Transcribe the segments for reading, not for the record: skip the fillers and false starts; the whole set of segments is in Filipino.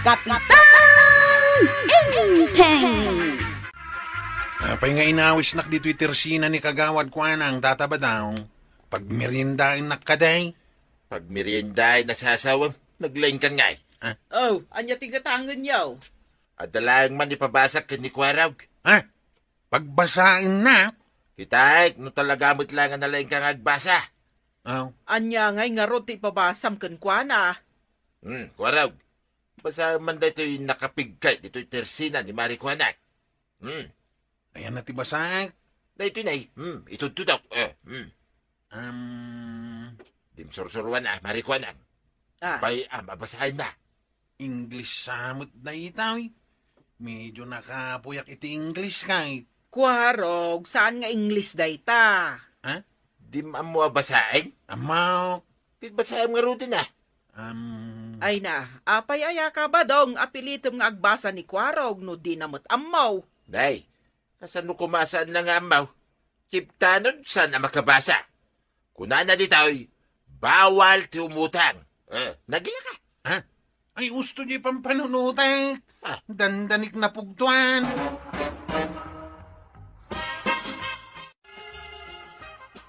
Kapitan Inteng! Apay nga inawis nak dito'y tersina ni kagawad ko anang tataba daw. Pag meriendain nak kaday. Pag meriendain nasasawang, naglain ka nga eh. Oh, anya tigatangan yaw. Adalang man ipabasak ka ni Kwarag. Ha? Pagbasain na? Kitaik, no talaga mo't lang ang nalain kang agbasa. Oh. Anya ngay nga ro ti pabasam ken kuana. Kwarag. Basta man dito'y nakapigkay, dito'y tersina ni Mari Kwanag. Ayan na tibasak. Dito'y na ito daw. Dimsursuruan na, Mari Kwanag. Bay, mabasahin na. English samot na itaw. Medyo nakapuyak iti English kahit. Kwarog, saan nga English dayta? Ha? Di mo basahin? Amaw. Di basahin nga rutin na. Ay na, apay aya ka ba dong apilitom nga agbasa ni Kwarog no di namot amaw? Day, kasano kumasaan na nga amaw? Kiptanon saan na makabasa? Kuna na dito'y, bawal ti umutang. Nagila ka. Ha? Ay, gusto niyo pampanunutan. Dandanik na pugtuan.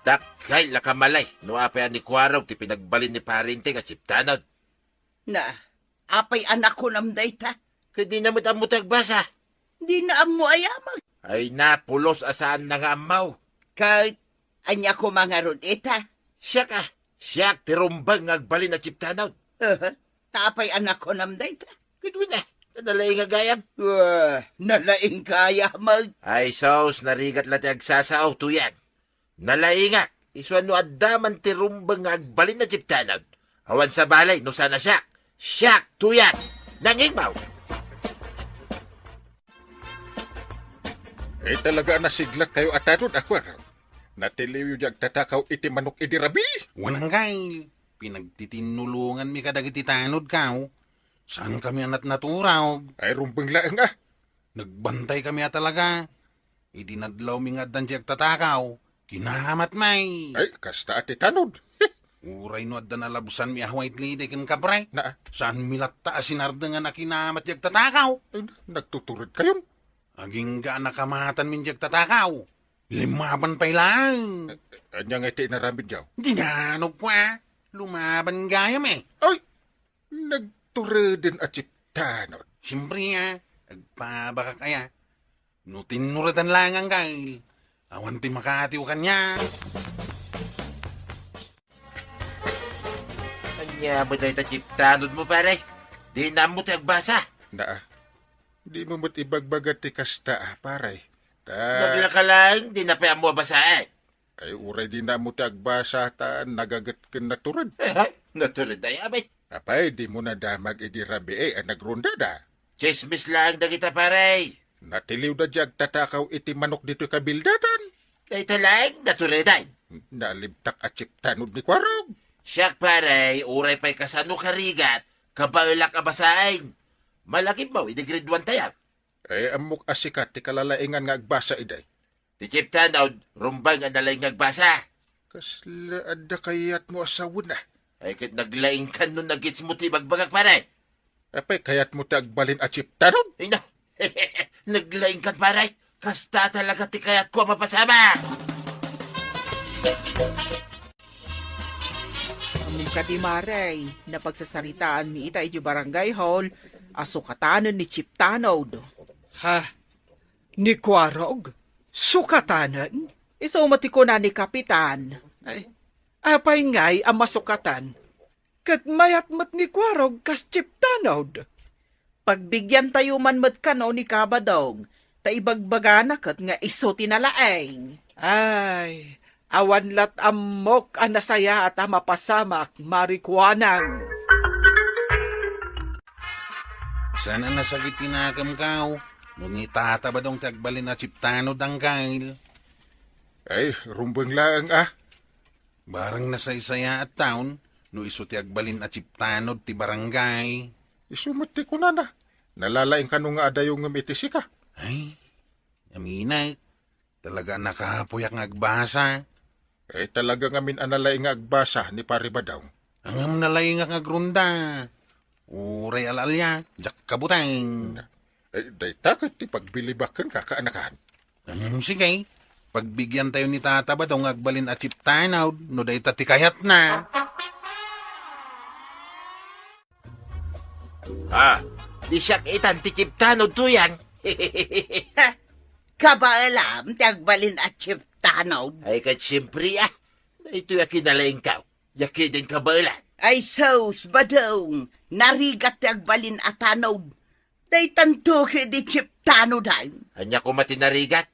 Dakay lakamalay, no apay ni Kwarog ti pinagbalin ni Parinte nga chiptanod. Na, apay anak ko namday ta. Kaya di na mo tagbasa. Di na mo ayamag. Ay napulos asaan na nga amaw. Kahit anya ko mga rodeta. Siya tirumbang ngagbalin na chiptanod. Tapay anak ko namday ta. Kaya na, nalaing nga gayam. Nalaing kaya mag. Ay sos, narigat lati agsasaw tuyan. Nalainga, isuan no addaman tirumbang ngagbalin na chiptanod. Awan sa balay, no sana siyak. Siyak, tuyan, nangingmaw. Talaga nasiglat kayo atanod ako. Natiliw yung tatakaw iti manok iti rabi. Wanang kay, pinagtitinulungan mi kadag iti tanod kao. Saan kami anat naturaw? Ay rumbang laang Nagbantay kami talaga. Idinadlaw mi nga dan siya tatakaw. Kinahamat may. Ay, kasta ati tanod. Uray no adda nalabusan mi ahwait lidi ken kapray. Na? Saan milatta asinarda nga nakinamat jag tatakaw? Ay, nagtuturod kayon. Aging ga nakamatan min jag tatakaw. Limaban pa lang. Anya nga iti naramid yaw. Dinanog pa. Lumaban gayam eh. Ay, nagturodin at chiptanod. Siyempre agpabaka kaya. No tinuratan lang ang kail. Awan ti makatiw kanya. Anya mo dahi ta chiptanod mo pare. Di na mo tagbasa. Di mo mo't ibagbagat ti kasta paray. Nagla ka lang, di na pa mo basahin. Ay uray di na mo tagbasa ta nagagat ken naturod. Naturod na yabay. Apay, di mo na damag iti rabi ang nagrunda da. Chismis lang na kita pare. Natiliw na diyag tatakaw iti manok dito kabildatan. Kaya talang natulodan. Nalibtak at chiptanod ni Kwarog. Siyak pare, uray pa'y kasano karigat, kabalak abasain. Malaki ba, hindi grade 1 tayo. Ay amok asikat ti kalalaingan nga agbasa iday. Ti chiptanod, rumbang ang nalaing agbasa. Kasla adda kayat mo asawon na. Ay kit naglaing ka nun nagits mo ti bagbagak pare. Apay kayat mo ti agbalin at chiptanod. Ay na, naglaing ka pare. Kasta talaga ti kayat ko mapasama. Amin ka di maray, na pagsasaritaan mi ita iti barangay hall, asukatanan ni Chiptanod. Ha? Ni Kwarog? Sukatanan? Isumati ko na ni Kapitan. Ay, apay ngay ang masukatan. Kat mayat mat ni Kwarog kas Chiptanod. Pagbigyan tayo man mat kano ni Kabadong, ta ibagbagana kat nga iso tinalaeng. Ay, awan lat amok ang nasaya at mapasamak marikwanang. Sana nasagit kinakam kao. Ngunit tata ba dong tagbalin na chiptanod ang kail? Ay, rumbang lang Barang nasaysaya at taon, no iso ti agbalin at chiptanod ti barangay. Isumati ko na. Nalalaing ka nung adayong ngamitisi ka. Ay, aminay. Talaga nakapuyak ng agbasa. Talaga ngamin analay nga agbasa ni Paribadaw. Ang nalay nga agrunda. Uray alalya, jak kabutang. Dayta kat ti pagbilibakan ka kaanakan. Sige, pagbigyan tayo ni Tata Badong agbalin at chiptanaw, no dayta ti kayat na. Di siyak itan ti Chiptanod tuyang. Ha, kabaalam, tagbalin at chiptanaw. Ay kat siyempre ito yung kinalaing ka. Yaki din kabailan. Ay sos, badong, narigat tagbalin at tanaw. Day tanto di chiptanaw dahin. Anya ko matinarigat.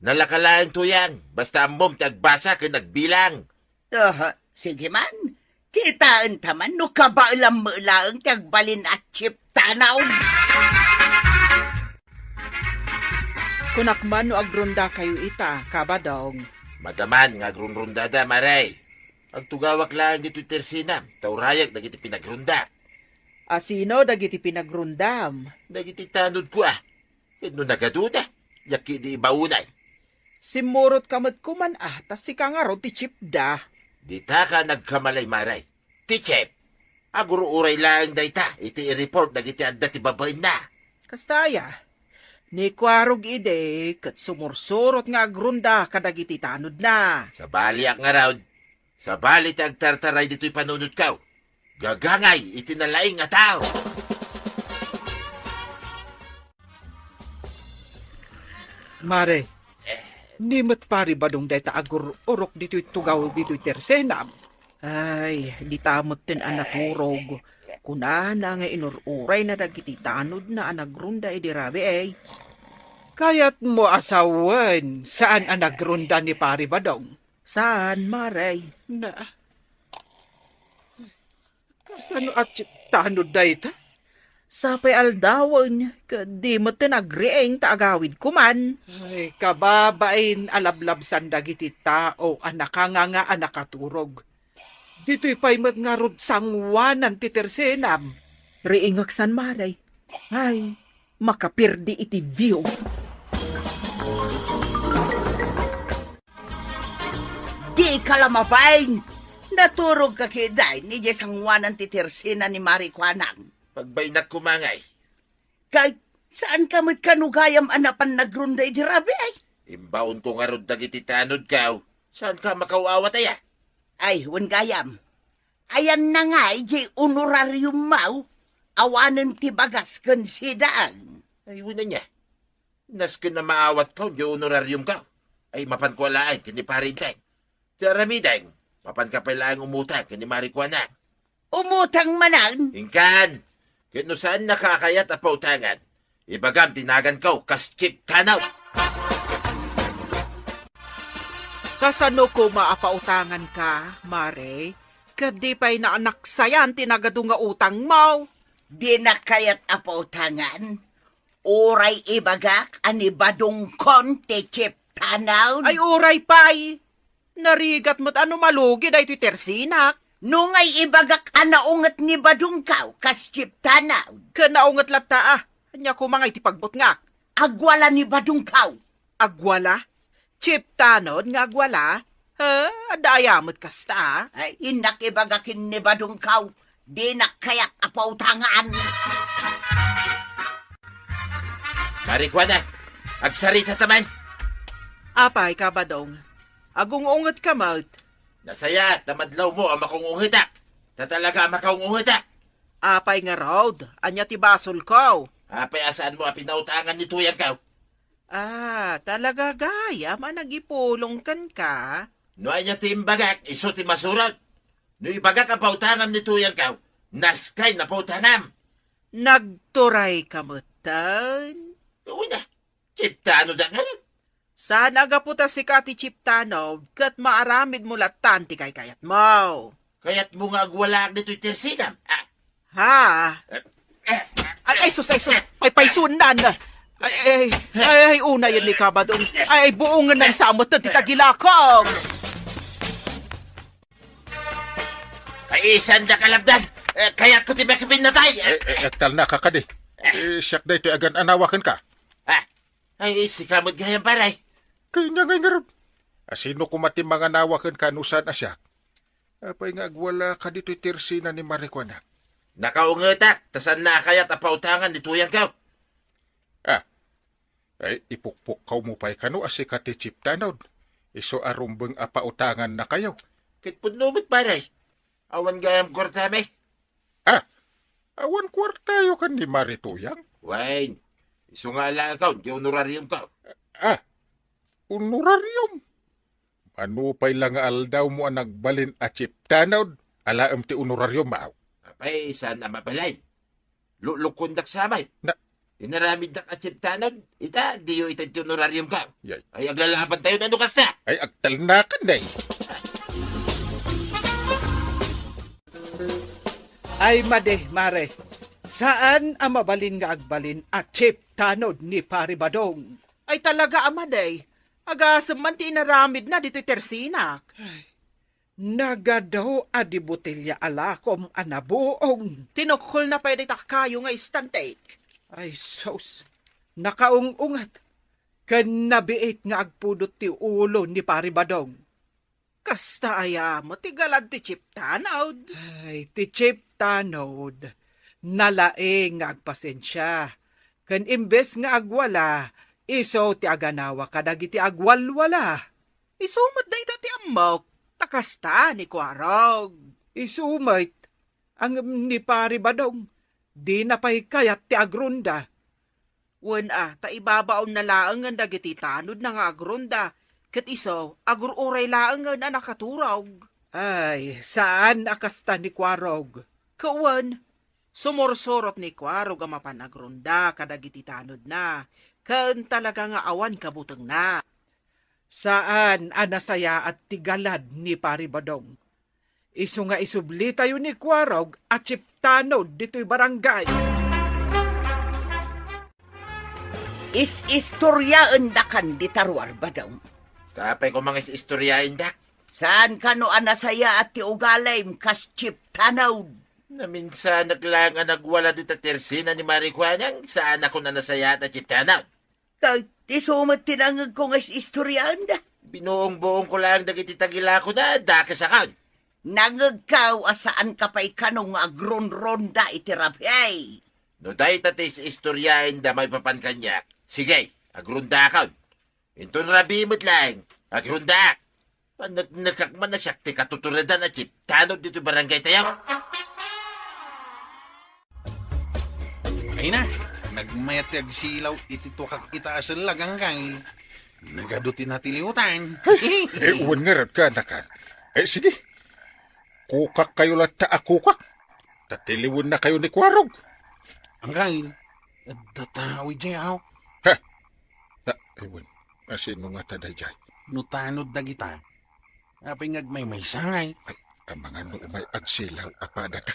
Nalakalaan tuyang. Basta ang mom tagbasa ka nagbilang. Sige man, kitaan taman, no kabaalam mo lang tagbalin at chiptanaw. Kunakman no agrunda kayo ita, kabadong. Madaman nga grunrundada maray. Ang tugawak lang dito tersinam. Taurayag dagiti pinagrunda. Asino dagiti pinagrundam. Dagiti tanod ko Kano nagaduda. Yaki di ibaunay. Simurot kamad kuman tas si kangaro ti chipda. Di ta ka nagkamalay maray. Tichep. Aguro uray lang dayta. Iti i-report dagiti adda ti babay na. Kastaya, ni kwarog ide kat sumursurot nga agrunda kadagiti tanod na. Sa baliak nga raud. Sa bali ti agtartaray dito'y panunod kaw. Gagangay itinalaing nga tao. Mare, nimot pari badong dayta agur urok dito'y tugaw dito'y tersenam. Ay, di tamot tin anak urog. Kuna na nga inururay na dagiti tanod na anagrunda idirabi Kayat mo asawan, saan anagrunda ni pari badong? Saan, Maray? Na, kasano at tanod dayta? Sapay aldawan, kadi mo tinagrieng taagawid kuman. Ay, kababain alablabsan dagiti tao anakanga nga anakaturog. Dito'y paymat nga rod sangwanan ti tersenam. Riingak san, Maray. Ay, makapirdi iti view. Di kalamapain. Naturog ka kiday ni Jesangwanan ti tersina ni Marikwanang. Pagbaynak kumangay. Kahit saan ka mo't kanugayam anapan nagrunday di rabi Imbaon ko nga rod dagiti tanod kaw. Saan ka makawawat Ay, gayam. Ayan na nga, di honorarium mau. Awanan ti bagas kan sidaan. Ay, una niya. Naskin na maawat ka, di honorarium ka. Ay, mapan ko alaan, kini parintay. Tiaramidang, mapan ka pala umutang, kini Marikwana. Umutang manan. Ingkan, kino saan nakakayat at pautangan. Ibagam, tinagan ka, kaskip tanaw. Kasano ko maapautangan ka, Mare? Kadi pa'y naanaksayan tinagadong nga utang mo. Di na kayat apautangan. Oray ibagak anibadong konti chip tanaw. Ay uray pa'y. Narigat mo't ano malugi dahi ti tersinak. Nungay ibagak anaungat ni badong kaw kas chip tanaw. Kanaungat lata Anya ko mga iti pagbutngak. Agwala ni badong kaw. Agwala? Chip tanod nga agwala? Adayamot kasta Ay, inak ibagakin ni badong kaw. Di na kayat apautangan. Marikwana, agsarita taman. Apay ka badong. Agungungot ka maut. Nasaya, tamadlaw mo ang makungungita. Tatalaga makungungita. Apay nga road. Anya ti basol ko. Apay asaan mo ang pinautangan ni Tuyang kaw. Talaga gaya, managipulong kan ka. No ay niya timbagak, iso ti masurag. No ibagak ang pautangan ni Tuyang kaw, naskay na pautangan. Nagturay kamutan. Uy na, chiptano da nga rin. Saan agaputa si Kati Chiptano, kat maaramid mo latan ti kay kayat mo. Kaya't mo nga agwala nito'y tersinam. Ha? Ay, sus, may paisundan. Ay, una yan ni Kabadong. Ay, buongan ng samot na titagilakong. Ay, isan da kalabdan. Kaya't ko tibakipin na tayo. Tal na kakadi. Siyak da ito agan anawakan ka. Ay, si kamot gayang paray. Kanya nga nga rin. Asino kumatim mga nawakan ka nusan na siyak. Apay nga agwala ka dito'y tersina ni Marikwana. Nakaungetak, tasan na kayat apautangan ni tuyang ka. Ay ipukpuk kaw mo pa'y kano asi kati chiptanod. Iso arumbeng apautangan na kayo. Kit punumit paray. Awan gayam kwartame. Awan kwartayo kan ni Marituyang. Wayne, iso nga lang ka, di honorarium ka. Honorarium. Ano pa'y lang aldaw mo ang nagbalin at chiptanod. Alaam ti honorarium maaw. Apay, saan na mabalay? Lukundak samay. Inaramid na katsiptanan, di yung itag honorarium ka. Yay. Ay, aglalaban tayo na nukas na. Ay agtalnakan na Ay made, mare. Saan ang mabalin nga agbalin at chip tanod ni Pari Badong? Ay talaga, amaday. Agasam man ti inaramid na dito'y tersinak. Nagadaw adi botelya alakom anabuong. Tinukol na pwede kayo nga istantake. Ay sos, nakaungungat. Kanabiit nga agpudot ti ulo ni Pari Badong. Kasta aya mo, tigalad ti chip tanod. Ay, ti chip tanod. Nalaeng nga agpasensya. Kan imbes nga agwala, iso ti aganawa kadagi ti agwalwala. Isumot na ita ti amok, takasta ni Kwarog. Isumait, ang ni Pari Badong. Di na pa'y kayat ti agrunda. Ta ibabaon na laang nga dagiti tanod na nga agrunda. Kat iso, agururay laang nga na nakaturog. Ay, saan akasta ni Kwarog? Kawan, sumorsorot ni Kwarog ang mapanagrunda kadagiti tanod na. Kan talaga nga awan kabutang na. Saan anasaya at tigalad ni Pari Badong? Isu nga isubli tayo ni Kwarog at chiptanod dito'y barangay. Is-istoryaan da kan di tarwar ba daw? Tapay ko mga istoryain dak. Saan ka no anasaya at ti ugalay kas chiptanod? Na minsan naglangan nagwala dito tersina ni Marikwanang, saan ako na nasaya at chiptanod. Kay ti sumat tinangag ko nga istoryaan da. Binuong-buong ko lang dagiti tagila ko na, dakas akan. Nangagkaw asaan ka pa'y kanong agron-ronda itirapyay. No dahi tatis istoryain da may papankanyak. Sige, agrunda akan. Inton rabimot lang, agrunda. Nagkakman na siya, ti katutuladan at chip. Tanod dito barangay tayo. Ay na, nagmayat silaw ititukak itaas ang lagang kay. Nagadutin na tiliutan. Uwan nga rad ka na ka. Sige. Kukak kayo lang akukak. Tatiliwan na kayo ni Kwarog. Ang kain, tatawi dyan ako. Ewan, sino nga taday dyan? Nutanod na kita. Apay ngagmay may sangay. Ay, ang mga may agsilaw apada ka.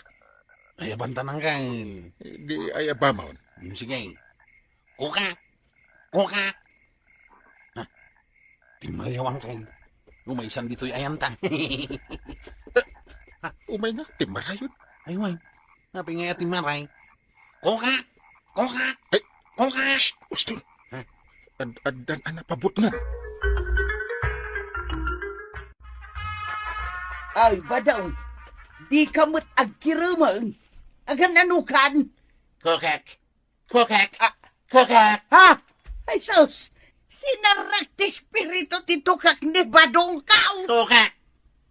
Ay, abanta ng kain. Di ay abamon. Sige. Kuka! Kuka! Timayawang kain. Umaysan dito'y ayanta. Umay nga, timarayon. Ay, way. Apay nga timaray. Kuka! Kuka! Ay, Kuka! Uston. Adan anapabot nga. Ay, badaw. Di ka mo't agkiraman. Agan nanukan. Kukak! Kukak! Kukak! Ha? Ay, sus. Sinarak ti spirito ti tukak ni Badong Kao. Kukak!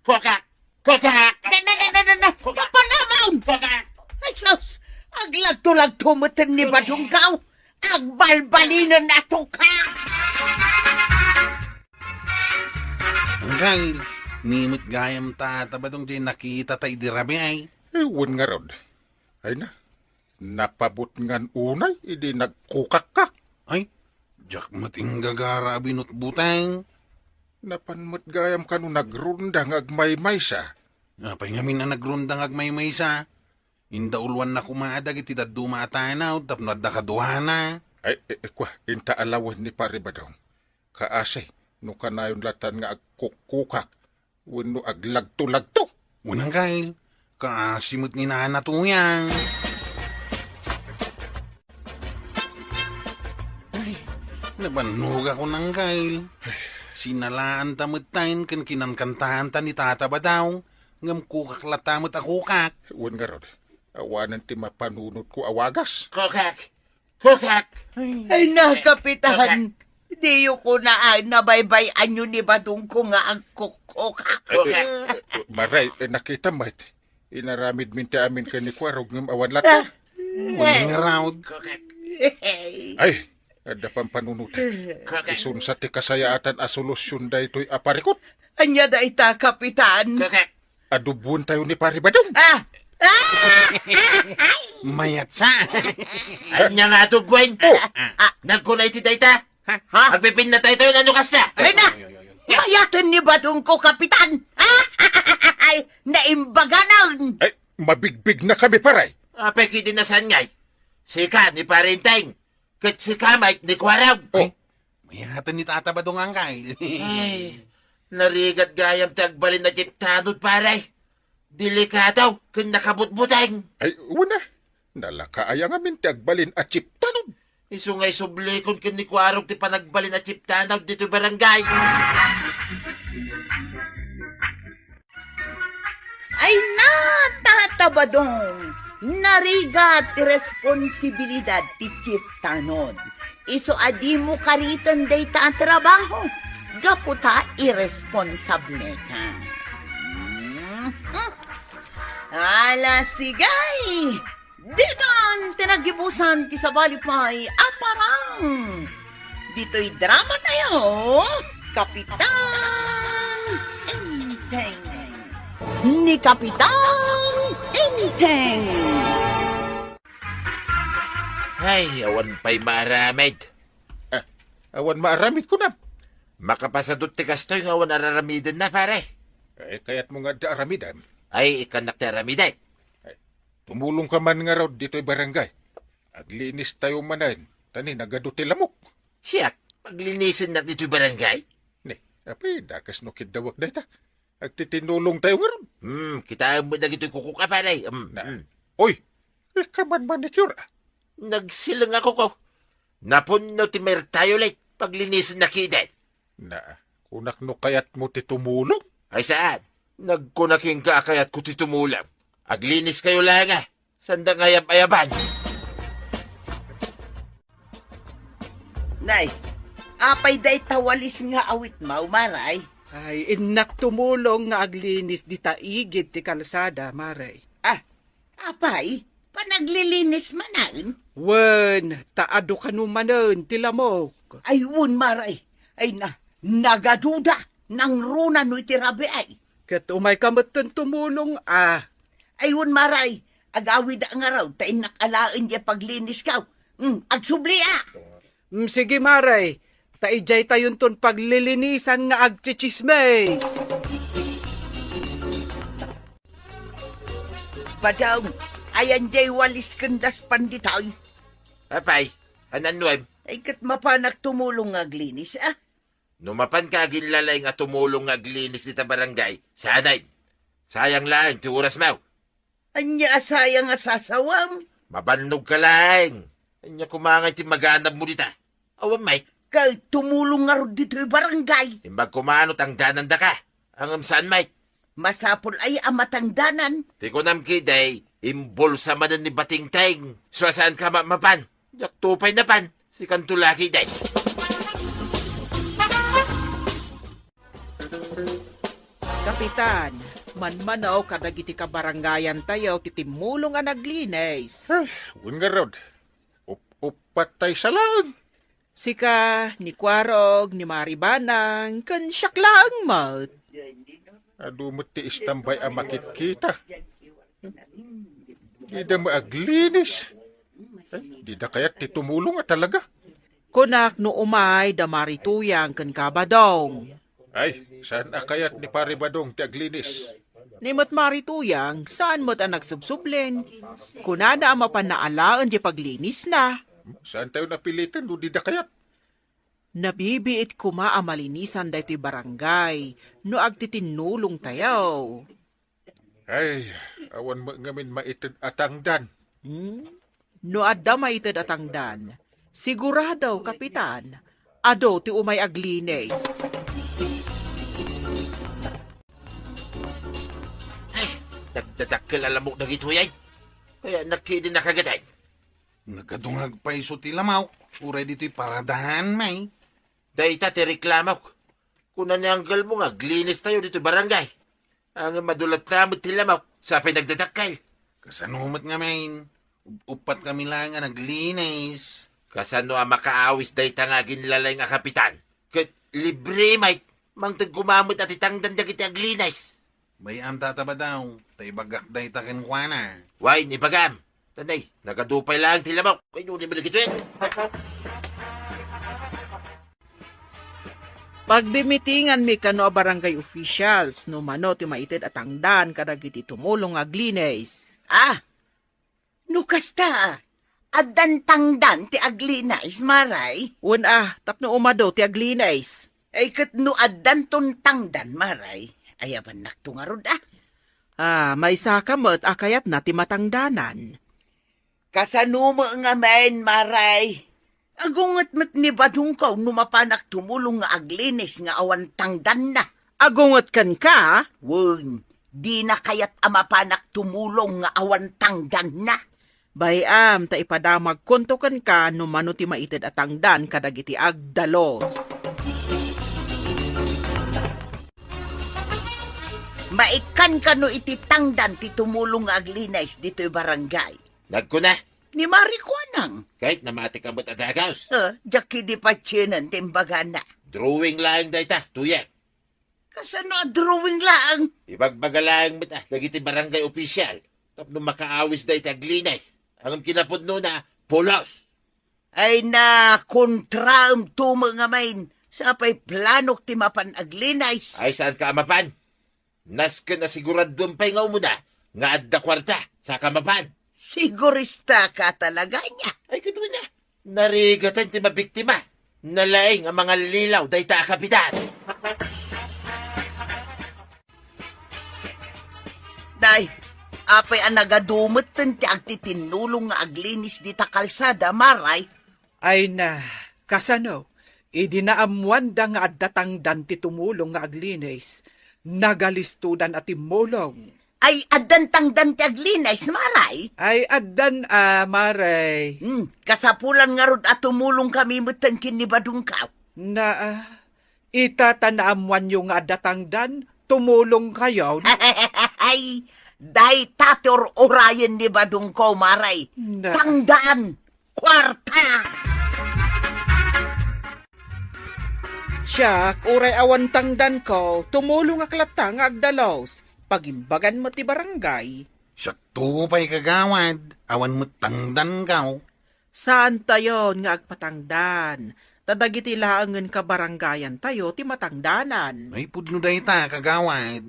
Kukak! Kukak! Na. Panamaw. Kukak! Ay, sus. Aglag-tulag tumutin ni Badong Kao. Agbalbalinan na tukak. Ang kain, nimit gayam tatabadong dyan nakita tayo dirabi ay. Ewan nga rod. Ay na, napabot ngan unay, hindi nagkukak ka. Ay, jak mating gagara binot butang. Napanmat gayam ka no nagrunda ngagmay-may sa. Apay ngamin na nagrundang agmay-may sa. Indaulwan na kumadag iti daduma atanaw, tapno adda kaduhana. Ay, kwa, inta alawan ni Pari Badong. Kaase, no kanayon latan nga agkukukak, wano aglagto-lagto. Unang kail, kaasimot ni nana tuyang. Ay, nabanog ako ng kail. Sinalaan tamot tayo kan kinankantahan ta ni Tata Badaw. Ngam kukak latamot akukak. Wan nga rod. Awanan ti mapanunod ko awagas. Kukak! Kukak! Ay na, Kapitan. Diyo ko na nabaybayan nyo ni Badong ko nga ang kukuka. Maray, nakita mo iti. Inaramid minti amin ka ni Kwarog ng awan lata. Uling raod. Kukak! Ay, ada pang panunutan. Isun sa ti kasayaatan a solusyon da ito'y aparikot. Anya da ita, Kapitan. Kukak! Adubun tayo ni Pari Badong. Mayat sa. Anya nga ito, Gwen? Nagkunay ti dayta? Agpipin na tayo na nukas na. Ay na! Mayatan ni Badong ko, Kapitan. Ay, naimbaga na. Ay, mabigbig na kami, Paray. Apeki din na saan ngay. Sika ni Parinteng. Kat sika Mike ni Kwaraw. Oh, Mayatan ni Tata Badong ang kail. Ay, narigat gayam tagbalin na jiptanod, paray. Delikadaw, kung nakabutbuteng. ay, una. Nalakaayang amin ti agbalin at chiptanog. Isungay sublikon kung ni Kwarog ti panagbalin na jiptanaw dito barangay. Ay na, Tata Badong. Narigat ti responsibilidad ti Chief Tanon. Iso adi mo karitan day ta trabaho. Gaputa irresponsable ka. Ala sigay! Dito ang tinagibusan ti Sabalipay aparang. Dito'y drama tayo, Kapitan Enteng. Ni Kapitan Enteng. Ay, awan pa'y maramid. Awan maaramid ko na. Makapasadot ti kastoy nga awan araramidin na, pare. Ay, kaya't mo nga da aramidan. Ay, ikanak ti aramidin. Tumulong ka man nga raw dito'y barangay. Aglinis tayo manan. Tani, nagado ti lamok. Siyak, paglinisin na dito'y barangay. Ni, apay, dakas no kidawak na ita. Agtitinulong tayo nga ron. Kita mo na gito'y kukuka, pare. Oy, ikaman manicure. Nagsilang ako ko. Napuno ti tayo late paglinisin na kiden. Na, kunak no kayat mo ti tumulong. Ay saan? Nagkunaking ka kayat ko ti tumulang. Aglinis kayo lang Sanda ngayab-ayaban. Nay, apay day tawalis nga awit mau, Maray. Ay, inak tumulong nga aglinis di taigid ti kalsada, Maray. Apay, panaglilinis manan. Wen, taado ka numanon ti lamok. Ayun, Maray. Ay nagaduda. Nang runa no itirabi ay. Kat umay kamatan tumulong, Ayun, Maray. Agawid ang araw, tayo nakalaan niya paglinis ka. Agsubli Sige, Maray. Taijay tayon ton paglilinisan nga agchichismes. Badang, ayan jay walis kandas panditay. Apay, ananwem. Ay kat mapanak tumulong aglinis, Numapan ka ginlalay nga tumulong nga aglinis dita barangay. Sanay. Sayang lang, ti oras mo. Anya asaya nga sasawam. Mabanog ka lang. Anya kumangay ti maganab mo dita. Awan, Mike. Kay tumulong nga ro dito'y barangay. Imbag kumanot ang danan da ka. Ang saan, Mike? Masapol ay amatangdanan. Ti ko nam kiday, imbulsa manan ni Bating Teng. So saan ka mapan? Yak tupay na pan. Si Kantulaki day. Kapitan, manmanaw kadagiti ka barangayan tayo titimulong nga naglinis. Wun nga raw. Upatay sa lang. Sika, ni Kwarog, ni Maribanang, kan siyak lang mat. Adumot ti istambay ang makit-kita. Di da maaglinis. Di da kaya't ti tumulong talaga. Kunak no umay da marituyang kan kabadong. Ay, saan kaya't ni Pare Badong ti aglinis? Ni mat marituyang, saan mo't ang nagsubsublen? Kunana ang mapanaalaan di paglinis na. Saan tayo napilitan? Di da kaya't? Nabibiit kuma ang malinisan da ito'y barangay, no agtitinulong tayo. Ay, awan mo ngamin maitid atangdan. No adda maitid atangdan, sigurado, Kapitan, ado ti umay aglinis. Nagdadakkel alamok na gito yan. Kaya nakidi na kagaday. Nagkadungag pa iso ti lamaw. Uray dito'y paradahan, may. Dayta ti reklamaw. Kuna ni anggal mo nga, glinis tayo dito barangay. Ang madulat na mo ti lamaw, sapay nagdadakal. Kasanumat nga, main. Upat kami lang nga naglinis. Kasano ang makaawis dayta nga ginlalay nga kapitan. Kat libre, mate. Mangtag kumamot at itangdan dagiti aglinis. Bayam tataba daw. Tay bagak day takin kwa na. Why, ni Bagam? Tanay, nagadupay lang ti lamaw. Ay, nung mo ito Pagbimitingan mi kano barangay officials no mano ti maitid at tangdan kadagiti tumulong aglines. Nukasta, adan tangdan ti aglines, maray. Tapno umado ti aglines. Ay kat no adan ton tangdan, maray. Ayaban naktungarod May sakamot akayat na ti matangdanan. Kasano mo nga main, maray. Agungat mat ni badung kaw numapanak tumulong nga aglinis nga awan tangdan na. Agungot kan ka? Wun, di na kayat amapanak tumulong nga awan tangdan na. Bayam, ta ipadamag kontokan ka no mano ti maitid at tangdan kadagiti agdalos. Maikan ka no iti tangdan ti tumulong nga aglinis dito'y barangay. Nagkuna. Ni Marikwanang. Kahit namati ka mo't adagaws. Jaki di patsinan timbaga na. Drawing lang dayta, tuyak. Kasano drawing lang? Ibagbaga lang mo't nagiti barangay official. Tapno makaawis dayta aglinis. Ang kinapod no na, pulos. Ay na, kontraam to mga main. Sapay planok ti mapan aglinis. Ay saan ka amapan? Nas ka na siguradong paingaw mo na. Nga adda kwarta, sa kamapan. Sigurista ka talaga niya. Ay kuno na. Narigatan ti mabiktima. Nalaing ang mga lilaw dayta kapitan. Day, apay ang nagadumot ti agtitinulong nga aglinis di ta kalsada, maray. Ay na, kasano? Idinaamuan da nga addatangdan ti tumulong nga aglinis. Nagalistudan at timulong. Ay adan tangdan ti aglinis, maray. Ay addan maray. Kasapulan nga rod at tumulong kami mutan kinibadong ka. Na itatanaamuan yung addatangdan, tumulong kayo. Ay, day tator orayan ni badong ko, maray. Na. Tangdaan, kwarta. Siya, uray awan tangdan ko, tumulong aklatang agdalos. Pagimbagan mo ti barangay. Siya tupay kagawad. Awan mo tangdan kaw. Saan tayo nga agpatangdan? Tadagiti laangan ka barangayan tayo ti matangdanan. May pudno dayta kagawad.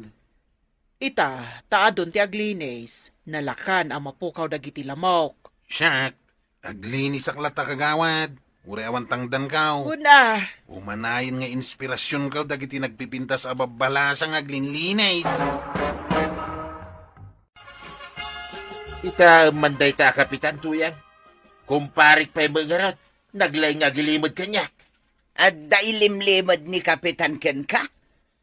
Ita, taadon ti aglines, nalakan ang mapukaw dagiti lamok. Siya, aglinis aklata kagawad. Uray awan tangdan kaw. Una, Umanayon nga inspirasyon kaw dagiti nagpipintas ababalasang aglinlinis. Ita manday ta kapitan tuyang. Kumparik pa yung mga rod. Naglay nga gilimod kanya. At dailimlimad ni Kapitan Ken ka?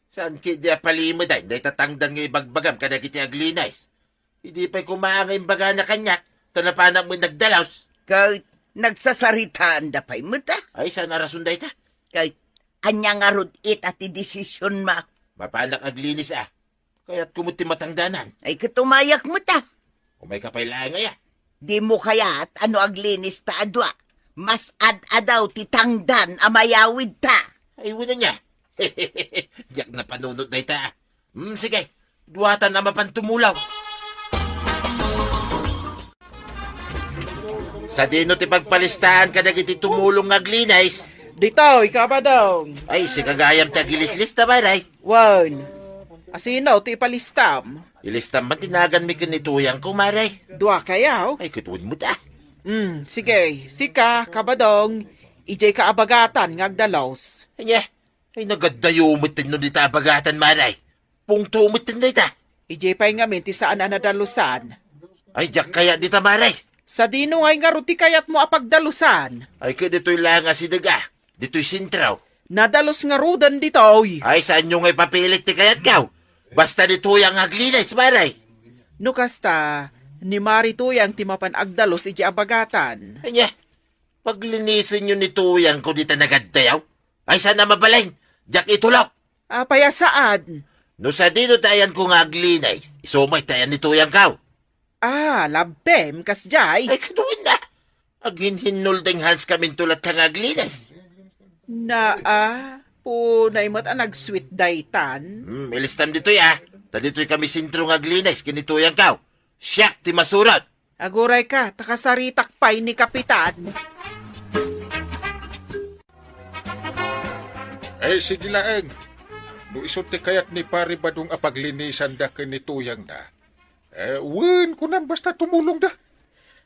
Saan kaya palimod ay? Day tatangdan nga ibagbagam kada kiti aglinis. Hindi pa'y kumangay baga na kanya. Tanapanak mo nagdalaws. Kahit nagsasaritaan da pa'y muta. Ay, saan arason day ta? Kahit anya nga rod it at desisyon ma. Mapanak aglinis Kaya't kumuti matangdanan. Ay katumayak muta. Umay kapay lang ngaya. Di mo kaya at ano aglinis ta adwa. Mas ad-adaw titangdan amayawid ta. Ay, wala niya. Diyak na panunod day ta. Sige, duwatan na mapantumulaw. Sa dino ti pagpalistahan ka nagiti tumulong nga glinis. dito, ikabadong. Ay, si kagayam tagilis-lista ba, Ray? Wan, asinaw ti ipalistam. Ilistam man tinagan mi kinituyang ko, Maray. Dua kayaw. Ay, kutuwin mo ta. Sige, sika, kabadong. Ijay kaabagatan ngagdalaws. Ay, nagadayumit no di tabagatan, Maray. Pungtumit din ta. Ijay pa'y ngamin ti saan na nadalusan. Ay, diyak kaya di ta, Maray. Sa dino ngay nga ruti kayat mo apagdalusan. Ay, dito'y lang si daga. Dito'y sintraw. Nadalos nga rudan ditoy. Ay, saan nyo ngay papilit ti kayat kaw? Basta dito yung aglinis, Maray. No kasta, Ni Marituyang ti mapan agdalos iti abagatan. Anya, paglinisin nyo ni Tuyang ko dita nagaddayaw. Ay sana mabalain, jak itulok. Apaya saan? No sa dino tayan ko nga aglinay, isumay tayan ni Tuyang kaw. Labtem, kasjay. Ay kaduin na. Agin hinuldeng hals kami tulat kang aglinay. Punay mo't nag-sweet daytan. Ilistam dito ya. Dito'y kami sintro nga aglinay, kinituyang kaw. Siyak, ti masurot. Aguray ka, takasaritak pay ni Kapitan. Ay, sige laeng. No isunti kayat ni pari badong apaglinisan da kinituyang da. Wen, kunam basta tumulong da.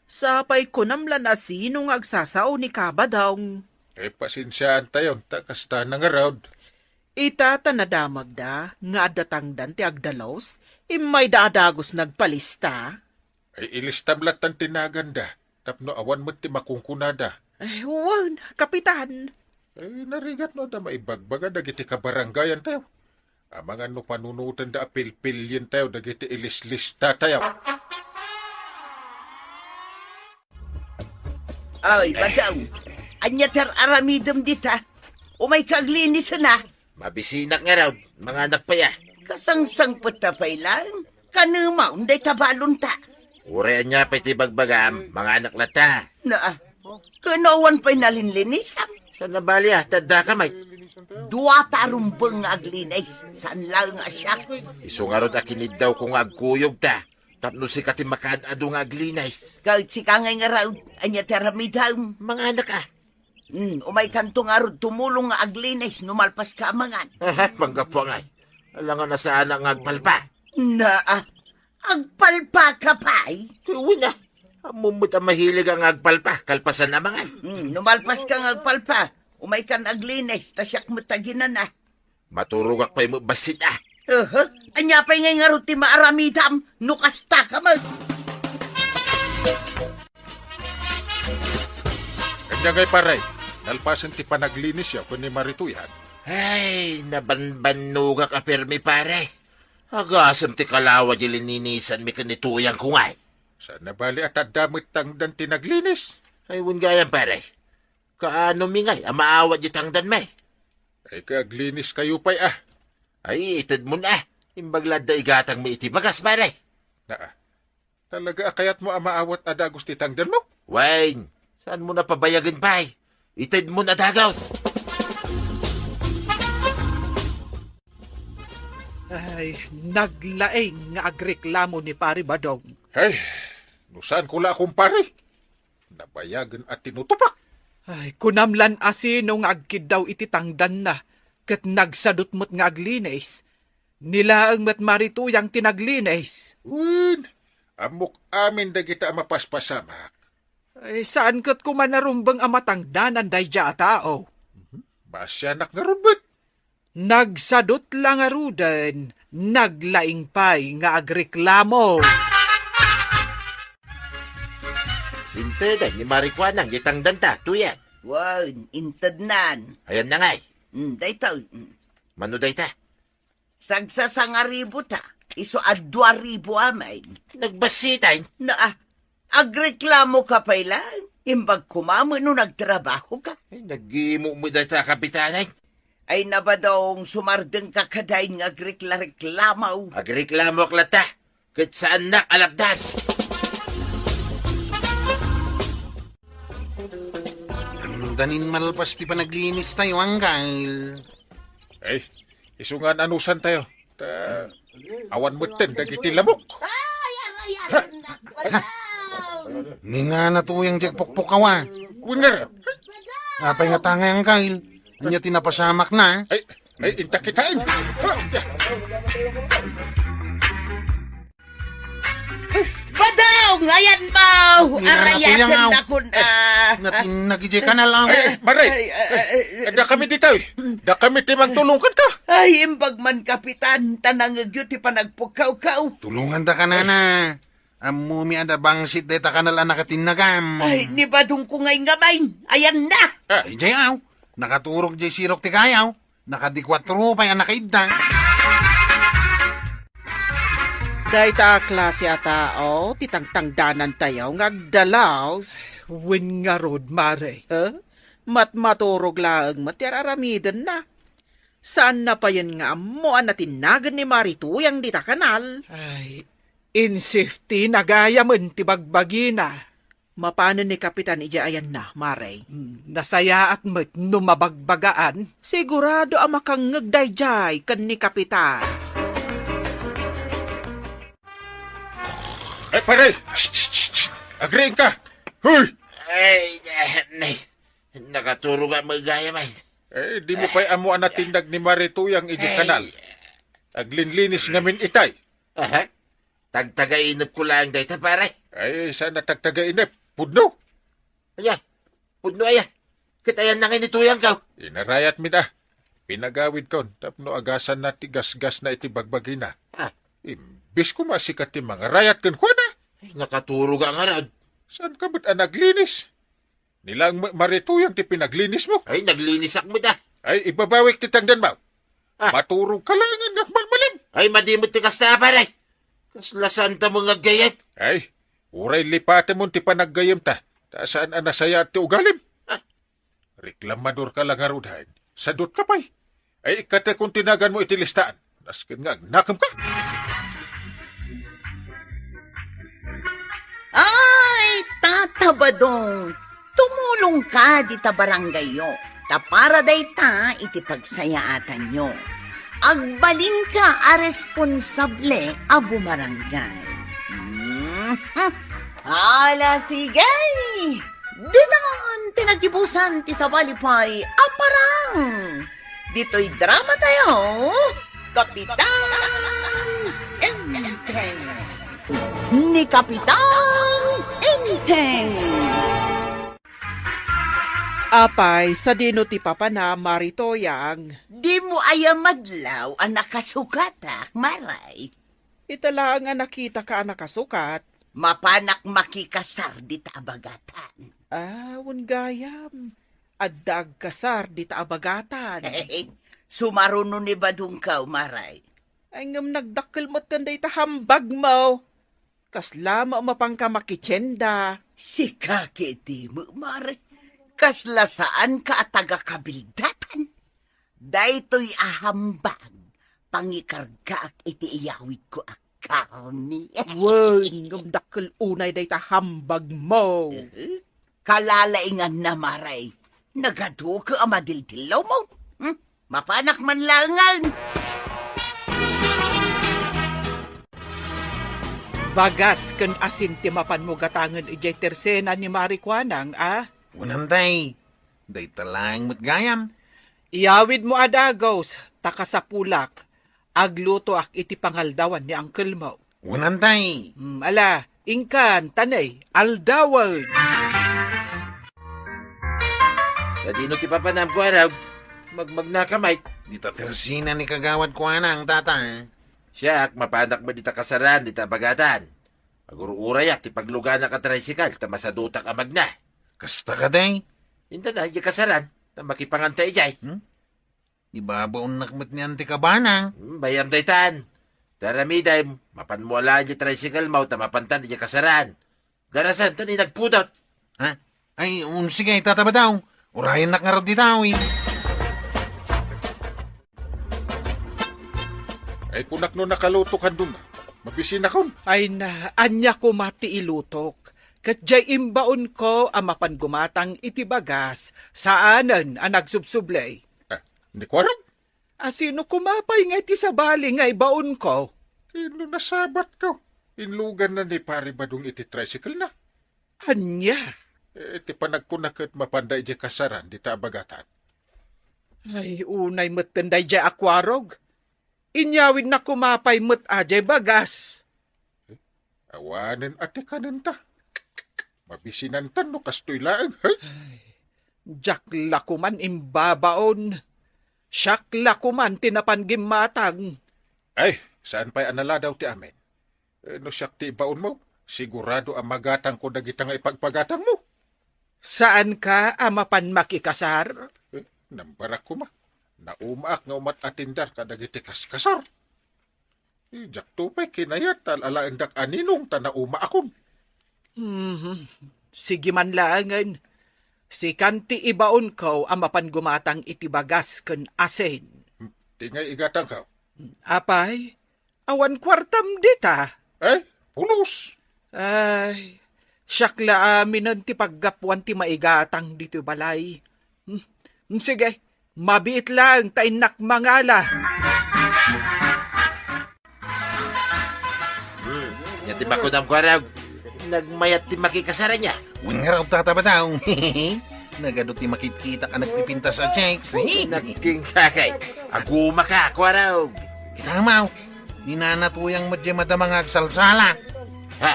Sapay ko namlan asinong agsasao ni Kabadong. Pasinsyaan tayo, takasta na nga raod. Itata nadamag da, nga datangdan ti agdalos, imay daadagos nagpalista. Ay ilistamlatan tinagan da, tapno awan mo ti makungkunada. Huwag, Kapitan. Narigat no da maibagbaga dagiti kabaranggayan tayo. Amang ano panunutan da apil-pilyin tayo, dagiti ilislista tayo. Ay, Badong. Anya tar aramidem dita. Umay kaglinis na. Mabisinak nga raw, mga anak pa ya. Kasangsang patapay lang. Kanumaw, day tabalon ta. Urean niya pa iti bagbagam, mga anak lata. Kanawan pa'y nalinlinisam. Sa nabali tadda kamay. Dua tarumpang aglinis. San lang asya. Isungarod akinid daw kung agkuyog ta. Tapno si kati makadado nga aglinay. Kahit si kangay nga raw, anya taramidam. Mga anak Umay kantong arod tumulong nga aglinis, numalpas ka amangan. Panggapo nga. Alangan na sa anak nga agpalpa. Agpalpa ka pa'y? Kuwi na. Amumot ang mahilig ang agpalpa, kalpasan na mga. Numalpas ka nga agpalpa. Umay kan aglinis, tasyak mo taginan na. Maturugak pa'y mo basit Anya pa'y ngay nga ruti maaramidam, nukasta ka mo. Kanya ngay paray, nalpasan ti panaglinis siya kung ni Marituyan. Ay, nabanbanugak a permi pare. Agasam ti kalawa di lininisan mi kanituyang kungay. Sa nabali at adamit tangdan tinaglinis. Ay, wungayan pare. Kaano mingay, amaawa di tangdan may. Ay kaglinis kayo pa'y Ay, itad mo na. Imbaglad da igatang may itibagas pare. Talaga kayat mo amaawat adagos ti tangdan mo? Wayne, saan mo na pabayagin pa'y? Itad mo na dagaw. Ay, naglaeng nga agreklamo ni Pari Badong. Ay, nusan ko la akong pari? Nabayagan at tinutupak. Ay, kunamlan asinong agkid daw iti tangdan na, kat nagsadot mo't nga aglinis. Nilaang mat Marituyang tinaglinis. Amok amin da kita mapaspasamak. Ay, saan kat kumanarumbang amatangdanan day dya tao? Masyanak nga rubot. Nagsadot lang arudan, naglaing pay nga agreklamo. Inted ni Marikwanang gitangdan ta, tuyan. Wow, intadnan. Ayan na ngay. Dayto. Mano day ta? Sagsasangaribo ta. Iso ad 2,000 amay. Nagbasitay. Agreklamo ka pa ilang. Imbag kumamo no nagtrabaho ka. Ay, nag-iimo mo day ta, kapitanay. Ay nabadong sumardeng kakadain nga agreklamaw. Agreklamo klata. Kat saan na alabdan. Danin malpas ti panaglinis tayo, Anggal. Ay, isungan anusan tayo. Awan mo ten, dagiti lamok. Nga na to yung jagpukpukawa. Winner. Apay nga tangay, Anggal. Anya tinapasamak na. Ay, inta kitain. Badong! Ayan mo! Arayakan na ko na. Natinagijay ka na lang. Maray, da kami dito Da kami timang tulungkan ka. Ay, imbag man kapitan, tanangagyo ti panagpukaw-kaw. Tulungan da ka na na. Amumi ada bangsit deta ka na lang nakatinagam. Ay, ni Badong ko ngay ngamain. Ayan na! Ay, jayaw. Nakaturog jay sirok ti kayaw. Nakadikwatro pa yan nakaidda. Dayta klase a tao, titangtangdanan tayo, ngagdalaws. Win nga rod, Mare. Maturog laang matiraramiden na. Saan na pa yan nga mo ang natinagan ni Marito yung dita kanal? Ay, in safety, nagayaman ti bagbagina. Mapano ni Kapitan ijaayan na, Mare? Nasaya at mat numabagbagaan. Sigurado ang makangagdayjay kan ni Kapitan. Ay, pare! Shh! Agreeing ka! Huy! Ay, nakaturog ang magayam ay. Eh, di mo pa'y amo ang natindag ni Marituyang iji kanal. Aglinlinis ngamin itay. Aha, tagtagainip ko lang dahil pare. Ay, sana tagtaga-inip. Pudno! Aya, pudno aya. Kitayan na nituyang ka. Inarayat mi na. Pinagawid kon, tapno agasan na tigas-gas na iti bagbagina. Ah, Imbis ko masikat ti mga rayat kan kwa na. ay, nakaturog ang arad. Saan ka ba't naglinis? Nilang Marituyang ti pinaglinis mo. Ay, naglinis ak mo da. Ay, ibabawik ti tangdan mo. Ah. Maturog ka lang ang nakmalmalim. Ay, madimot ti kasta pare. Kaslasan ta mga gayam. Ay, uray lipate mo ti panaggayam ta. Ta saan ang nasaya at ti ugalim? Ah. Reklamador ka lang arudhain. Sadot ka pa'y. Ay, ikate kung tinagan mo iti listaan. Naskin nga, nakam ka. Ay, tatabadong, tumulong ka di ta barangay yo. Ta para dayta iti pagsayaatan nyo. Agbalin ka a responsable a bumarangay. Ala sigay! Dinan tinagibusan ti sabalipay aparang. Dito'y drama tayo, Kapitan Enteng. Ni Kapitan Enteng. Apay, sa dino ti papa na Maritoyang. Di mo ayamadlaw ang nakasukatak, Maray. Itala nga nakita ka ang nakasukat. Mapanak makikasar di tabagatan. Wan gayam. Addag kasar di taabagatan. Sumaruno ni Badung ka, Maray. Ay ngam nagdakkel mo tanday ta hambag mo. Kaslama mapangka makitsenda. Si kakiti mo, Maray. Kasla saan ka at taga-kabildatan? Daytoy ahambag. Pangikarga ak iti iyawid ko ak karni. Wan ngam dakkel unay day ta hambag mo. Kalalaingan na, Maray. Nagado ka ang madildilaw mo. Mapanak man langan. Bagas kan asin ti mapan mo gatangan ijay tersena ni Marikwanang, Unantay, day talang matgayam. Iyawid mo adagos, takasapulak. Agluto ak iti pangaldawan ni Uncle mo. Unantay. Ala, ingkan, tanay, aldawan. Sa dino ti papanam ko araw, magmagnakamay. Dita tersina ni kagawad ko ang tata. Siya, mapanak mo dita kasaran, dita bagatan. Agururayak, ti pagluga na ka tricycle, tamasadutak amag na. Kasta ka day. Hinta na, yung kasaran, na makipangantay jay. Ibabaon nakmat ni Ante Kabanang. Bayam daytan. Daramiday, mapanmuala yung tricycle mo, tamapantan yung kasaran. Darasan, tani nagpudot. Ha? Ay, sige, tataba daw. Urayan nak nga raw di daw eh. Ay, kunak no nakalutokan dun. Mabisin akon. Ay na, anya ko mati ilutok. Katjay imbaon ko amapan gumatang iti bagas, saanan ang nagsubsublay. Hindi ko alam. Sino kumapay nga iti sabali nga ibaon ko? Kino nasabat ko. Inlugan na ni pari badung iti tricycle na. Anya? Iti panagkunak at mapanday di kasaran di tabagatan. Ay, unay matanday di akwarog. Inyawid na kumapay mat ajay bagas. Awanin ati kanin ta. Mabisinan tan no kastoy laang. Hey? Jak lakuman imbabaon. Siyak lakuman tinapangimatang. Ay, saan pa'y anala daw ti amin? No siyak ti ibaon mo, sigurado ang magatang ko dagita nga ipagpagatang mo. Saan ka amapan makikasar? Nambarak ko ma. Naumaak nga umat atindar ka dagiti kaskasar. Jak tupay kinayat alaendak aninong tanauma akon. Sige man laangan. Si kanti ibaon ko ang mapan gumatang itibagas ken asin. Tingay igatang ka. Apay, awan kwartam dita. Pulos. Ay, syakla aminan ti paggapuan ti maigatang dito balay. Sige, mabiit lang tainak mangala. Yan ti bakudam ko raw. Nagmayat ti makikasara niya. Wen nga raw tatabadaw. Nagado ti makikita ka nagpipinta sa checks. Nagking kakay. Aguma ka, ko raw. Kitamaw, ninanatuyang madya madamang agsalsala. Ha?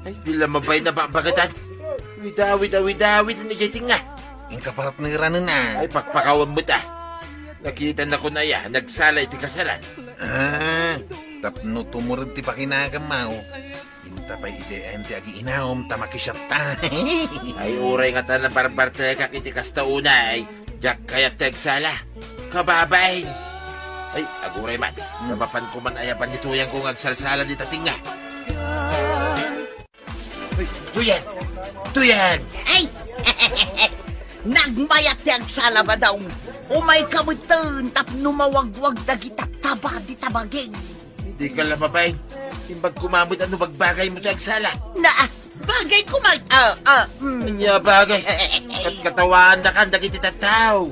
Ay, bila mabay na babagatan. Widawid ni Jeting nga. Yung kapartneranan na. Ay, pakpakawan mo ta. Nakita na ko na ya, nagsala iti kasalan. Tapno tumurad ti pakinagamaw. Inta pa idean ti agi inaom tamakisap ta. Ay, uray nga ta ng barbarte kak iti kastauna ay jak kayat tagsala. Kababain. Ay, aguray man. Napapan ko man ayapan ni Tuyang kung agsalsala di tating nga. Ay, Tuyang! Ay! Nagmayat ti agsala ba daw? Umay kamutan tapno mawagwag dagita taba di tabaging. Hindi ka lamabay. Imbag kumamot ano bagbagay mo sa agsala. Bagay ko mag... Anya bagay. At katawaan na ka dagiti tataw.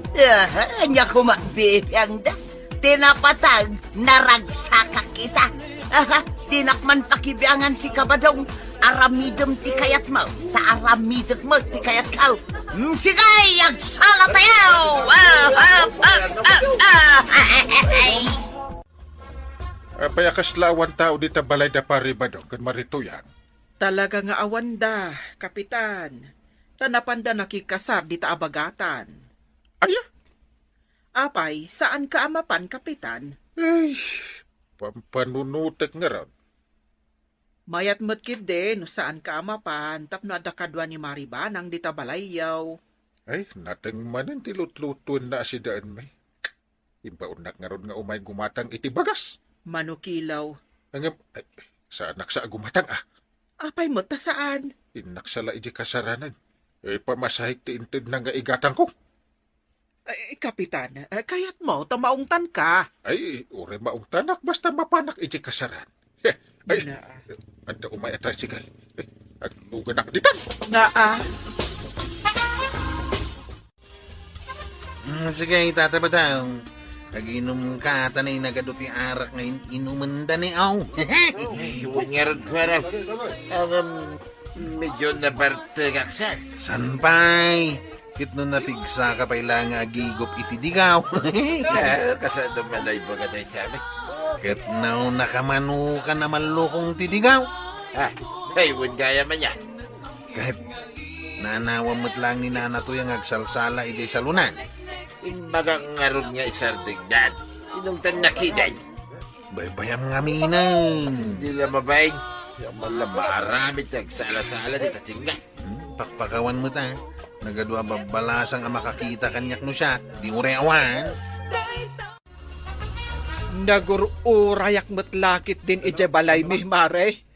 Anya ko magbibiyang da. Tinapatag, naragsaka kita. Tinakman pakibiangan si kabadong. Aramidem ti kayat mo. Ta aramidem mo ti kayat kao. Sigay, agsala tayo! Payakaslawan tao dita balay da paribadong kan marituyan. Talaga nga awan da, kapitan. Tanapan da nakikasar dita abagatan. Aya? Apay, saan ka amapan, kapitan? Ay, pampanunutek nga ron. Mayat matkid din, saan ka amapan, tapno ada kadwa ni Maribanang dita balayaw. Ay, natang manin tilutlutuan na si daan may. Imbaunak nga ron nga umay gumatang iti bagas. Manukilaw. Ay, sa anak sa gumatang Apay mo ta saan? Inaksala iji kasaranan. Pamasahik ti inted na nga igatang ko. Ay, kapitan, kayat mo, tamaungtan ka. Ay, ure maungtanak basta mapanak iji kasaran. Ay, anda umay atrasikal. At uganak ditang. Sige, tatabadaw. Nag-inom ka, tanay nagaduti arak ngayon, inuman da ni aw. Iwangarad ko raw. Medyo nabarte kaksan. Sanpay, kit no napigsa ka pala nga gigop itidigaw. Kasado malay bagatay kami. Kit na nakamano ka na malukong tidigaw. Ay, gaya man niya. Kahit nanawam mo't lang ni nanato yung agsalsala iti salunan. Imbagang ngaron nga isardigdan. Inungtan nakiday. Baybayam nga minan. Hindi lamabay. Yung malamaramit nagsala-sala di tatinga. Pakpakawan mo ta. Nagadwa babalasang ang makakita kanyak no siya. Di ureawan. Nagurayak matlakit din ije balay mi, mare.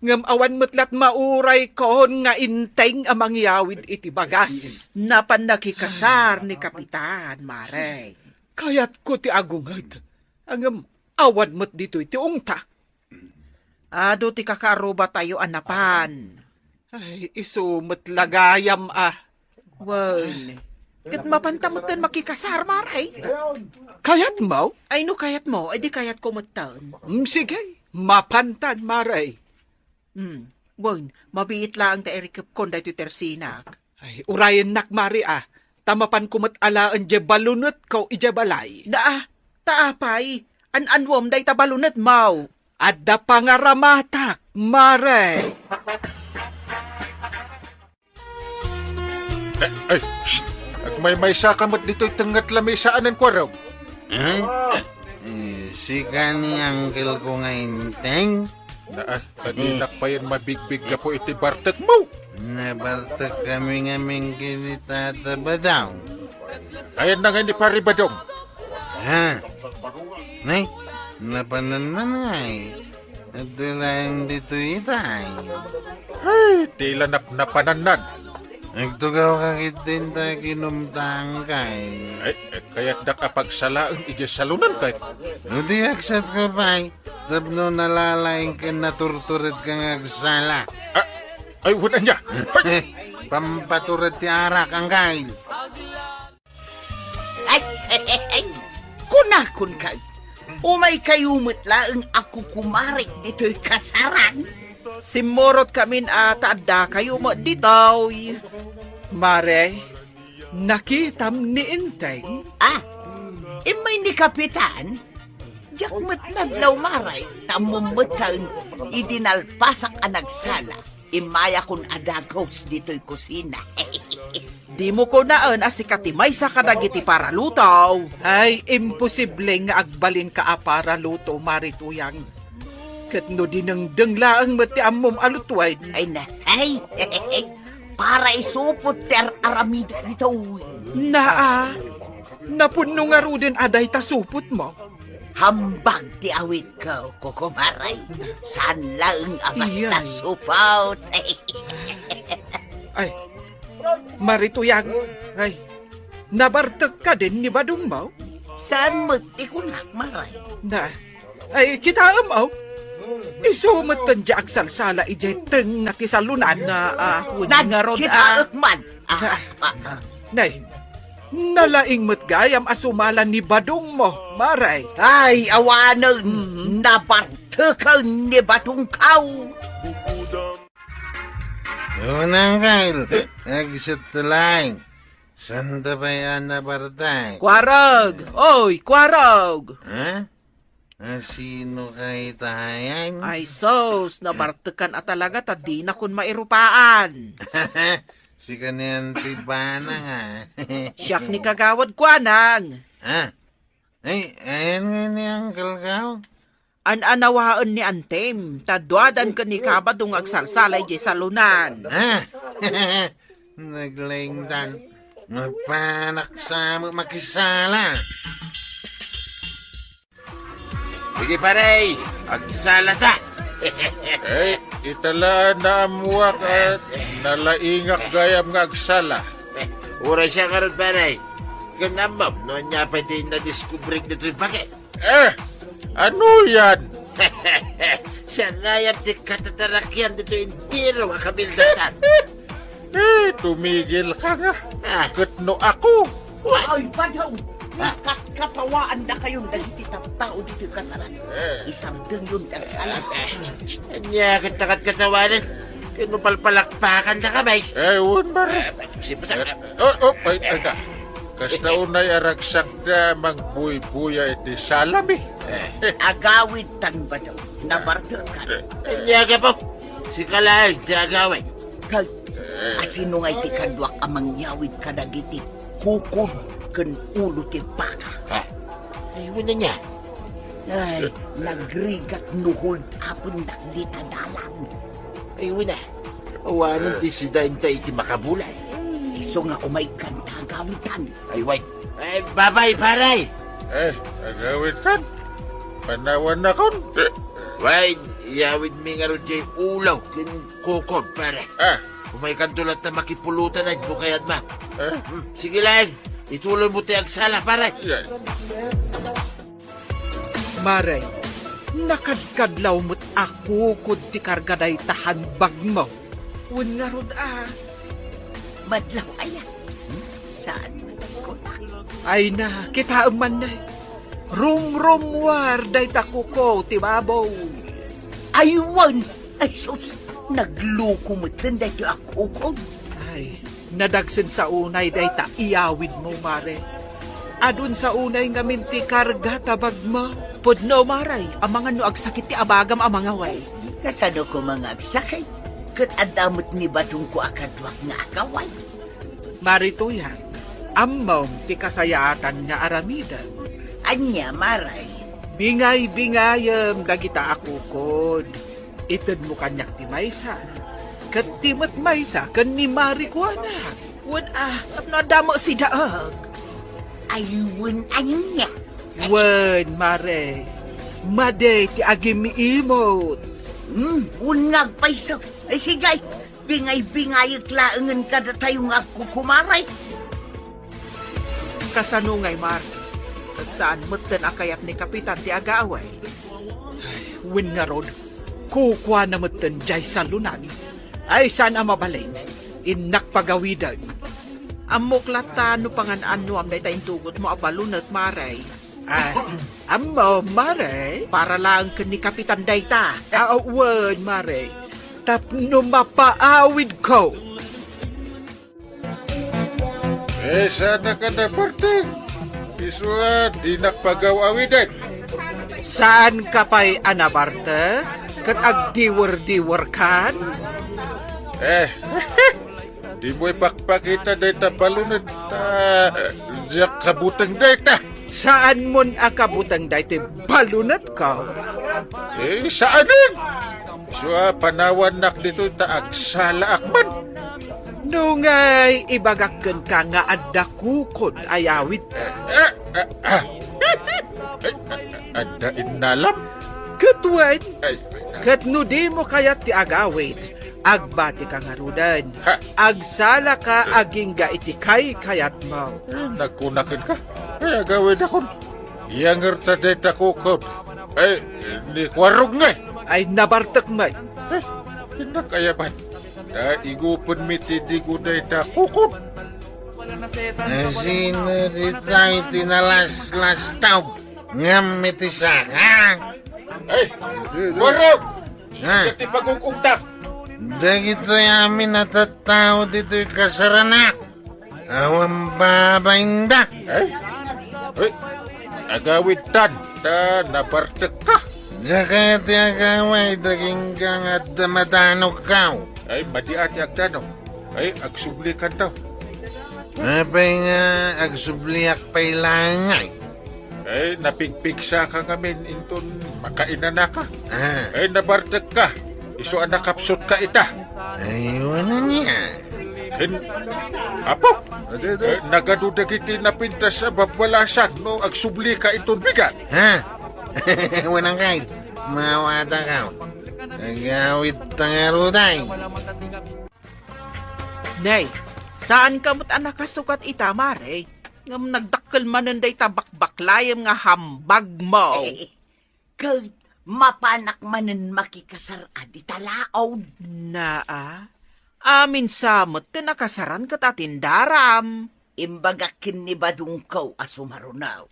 Ngam awan matlat mauray kon nga inteng amang yawid iti bagas. Napan nakikasar ni kapitan, mare. Kayat ko ti agungad. Angam awan mat dito iti ungtak. Ado ti kakaruba tayo anapan. Ay, isumot lagayam Wan. Kat mapantamutan makikasar, mare. Kayat mo? Ay no kayat mo, ay di kayat ko matan. Sige, mapantan, mare. Wan, mabiit lang ta erikap kon da ito tersinak. Ay, urayan nak, mare Tamapan kumat alaan je balunot ko ije balay. Taapay. An-anwom day ta balunot mau. Adda pangaramatak, mare. Ay, shh! May sakamot dito tengat lamisaanan ko raw. Sika ni uncle ko ngayon, teng. Tadinak pa yan mabigbig ka po iti bartet mo. Nabartak kami ngaming kinitata ba daw? Ayan na nga ni Paribadong. Nay, napananmanay. At lang dito itay. Ay, tila napananan. Nagtugaw ka kitin ta kinumtang kay. Ay, kaya't nakapagsalaan ije salunan kay. Hindi aksat ka pa'y. Tapno nalalaing ka naturturit kang agsala. Ay, wala niya. Pampaturit ti arak ang kay. Ay, kunakon kay. Umay kayumot laang ako kumarik dito'y kasaran. Simurot kamin adda kayo mo ditaw. Mare, nakitam ni Inteng. Imay ni Kapitan, jakmat naglaw maray, tamumutang idinalpasak ang nagsala. Imaya kung adagos dito'y kusina. Di mo ko naan asikatimay sa kadagiti para lutaw. Ay, imposible nga agbalin ka para luto, marituyang. Kat no dinengdeng laang mati amom alutway. Ay na, para isupot ter aramida dito. Napuno nga rudin aday tasupot mo. Hambag ti awit ko, kukumaray. Saan lang abasta Iyay. supaw. Ay, marituyang. Ay, nabartag ka din ni Badong mo? Saan mo ti kunak, maray? Ay, kita mo? Isumat tan di agsalsala ijay teng nga kisalunan na nga rod. Kita man. Nay, nalaing matgayam asumalan ni Badong mo, maray. Ay, awanan, nabartakan ni Badong kaw. Unang kail, agsat tulay. Sanda ba yan na bartay? Kwarag! Oy, kwarag! Ha? Sino kay tahayan? Ay, sos, nabartakan at talaga ta di na kun mairupaan. Si kanyan tibana nga. Siyak ni kagawad kwanang. Ay, ayan nga ni Uncle Kaw. Anawaan ni Antem, tadwadan ka ni Kabadong agsalsalay di salunan. Naglaingdan. Mapanak sa makisala. Sige pare, agsala ta. Ay, itala na amuak at nalaingak gayam nga agsala. Ura siya karon pare. Kanamam, no niya pa din na-discovery dito yung bakit. Ano yan? Siya ngayap di katatarakyan dito yung tiro ang kabildasan. Tumigil ka nga. Katno ako. Ay, Badong, nakakatawaan na kayong dagiti tao dito yung kasaran. Isang deng yun ang salat. Anya, katakat-katawanan. Kinupalpalakpakan na kamay. Ewan ba rin? Sipasak. Ay, ka. Kasta unay aragsak na magbuy-buya iti salami. Agawid tan Badong, nabartakan. Anya ka po. Si Kalayag, si Agaway. Asino nga'y ti kadwak amang yawid kadagiti kukod ken ulo ti baka. Ayun na niya. Ay, nagrigat nuhol apon di tadalan. Ayun na. Awanan ti si Daintay ti makabulay. Iso nga umay kan tagawitan. Ay, wait. Ay, babay, paray. Agawin kan. Panawan na kon. Wait, iyawid mi nga ron dyan ulaw kin kukod, pare. Umay kan tulat na makipulutan ay bukayad ma. Sige lang, ituloy mo ti agsala, pare. Maray, nakadkadlaw mo't ako kud ti kargaday tahanbag mo. Un nga rod Madlaw ayan. Saan ko na? Ay na, kita man na. Rum-rumwar day takuko ti babaw. Aywan! Ay sus! Nagluko mo din dahil ako ko. Ay, nadagsin sa unay day ta iyawid mo, mare. Adun sa unay nga minti karga tabag mo. Pudno, maray, ang mga no agsakit ti abagam ang mga way. Kasano ko mga agsakay? Kat adamot ni Badong ko akadwak nga akaway. Marito yan, amom ti kasayatan nga aramida. Anya, maray. Bingay-bingayam dagita akukod. Itad mo kanyak ti maysa. Kat timat maysa kan ni Mari ko anak. Wan nadamo si daag. Aywan anya. Wan, Mare. Maday ti agim miimot. Ungag paiso. Ay sigay, bingay-bingayot laangan ka da tayong agkukumaray. Kasanungay, Mar. Saan mutten akayat ni Kapitan ti agaway? Win nga rod, kukwa na mutten jay sa lunan. Ay sana mabalin, inak pagawidan. Amok lata no pangan-ano am dayta intugot mo abalunat, Maray. Amo, Maray? Para lang ka ni Kapitan dayta. Awan, Maray. Tapno mapaawid ko. Sana ka na, Barteng. Iswa, di nakpagaw-awidan. Saan ka pa'y anabarte? Kat agdiwer-diwer kan? Di mo'y pakpakita dayta balunod. Diyak kabutang dayta. Saan mon akabutang dayte balunat ka? Saanin? Iswa, panawan nak dito ta agsala akman. Nungay ibagakken ka nga adda kukod ayawit. Ada inalam? Katwan, kat no di mo kayat ti agawit. Agbati ka nga rudan. Agsala ka agingga iti kayat mo. Nagkunakin ka. Ay, agawin akon. Iyanger ta deta kukod. Ay, ni kwarog nga. Ay nabartak may. Hinakayaban. Igupon mitidigo deta kukod. Sino di tayo tinalas-las tao? Ngam itisak, ha? Ay, kwarog! Ha? Kati pagkukugtap. Dagito yamin natatao dito'y kasaranak. Awang babainda. Ay, agawid tan. Nabartek ka. Daka ti agaway daging kang at damadanog ka. Ay, madiati agtanong. Ay, agsublikan daw. Apay nga agsubliak pa'y langay. Ay, napigpigsa ka ngamin inton makainan na ka. Ah, Ay, nabartek ka. Iso nakapsot ka ita. ayun na niya. Apo, nagadudag iti napintas sa babalasak no agsubli ka inton bigat. Ha? Wanang kain. Mawata ka. Agawit tangaruday. Nay, saan kamot anak kasukat ita, Maray? Ngam nagdakkel mananday tabakbaklayam nga hambag mo. Kat mapanak manen makikasar adi talaaw. Naa, amin samot ka nakasaran ka tatindaram. Imbagakin ni badung ko asumarunaw.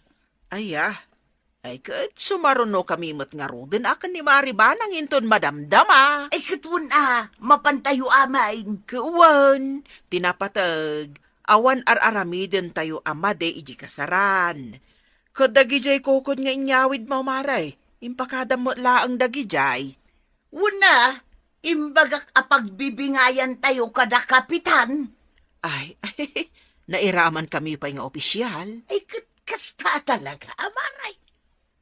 Ay kat sumaruno kami mat nga ruden akan ni Maribanang inton madamdama. Ay katun mapantayo amain. Kuwan, tinapatag, awan ar-aramiden tayo amade iji kasaran. Kadagijay kukod nga inyawid mo, Maray. Impakadam mo laang dagijay. Una, imbagak apagbibingayan tayo kada kapitan. Ay, nairaman kami pa nga opisyal. Ay kasta talaga, amaray.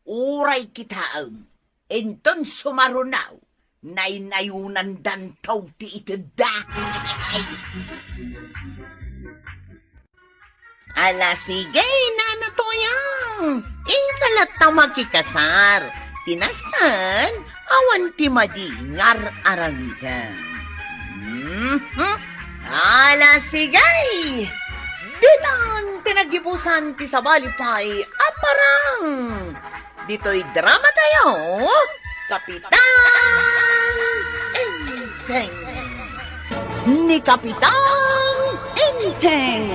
Uray kitaam, enton sumarunaw, nainayunan dantaw ti iteda. Ala sige, nanatoyang, ingkalat ta makikasar, tinastan, awan ti madingar arangitan. Ala sige, ditang tinagipusan ti sabalipay, aparang. Dito'y drama tayo, Kapitan Enteng. Ni Kapitan Enteng.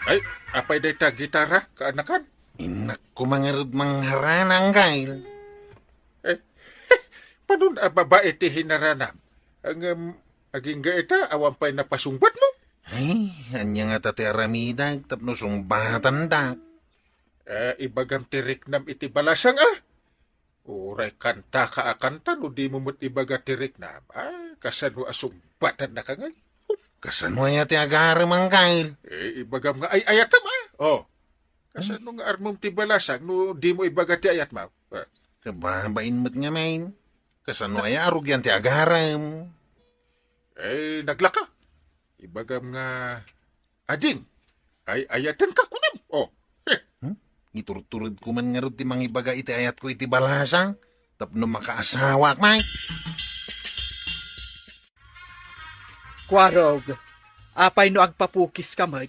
Ay, apay dayta gitara kaanakan? Inak ko mangarod mangharanang kail. Panon babae ti hinaranam? Ang aging gaita awan pa'y napasungbat mo? Ay, anya nga tati aramidag tapno sungbatan da. Ibagam tirik nam iti balasang Uray kanta ka akanta no di mo mo't ibaga tirik nam. Ay, kasano asugbatan na ka ngay. Kasano ay ati agaram ang kail? Ibagam nga ay ayatam kasano nga armom ti balasang no di mo ibaga ti ayat mo. Kababain mo't nga main. Kasano ay arug yan ti agaram? Naglaka. Ibagam nga ading. Ay ayatan ka kunim. Iturturod ko man nga rin ti mangibaga iti ayat ko iti balasang. Tapno makaasawa, may. Kwarog, apay no agpapukis kamay,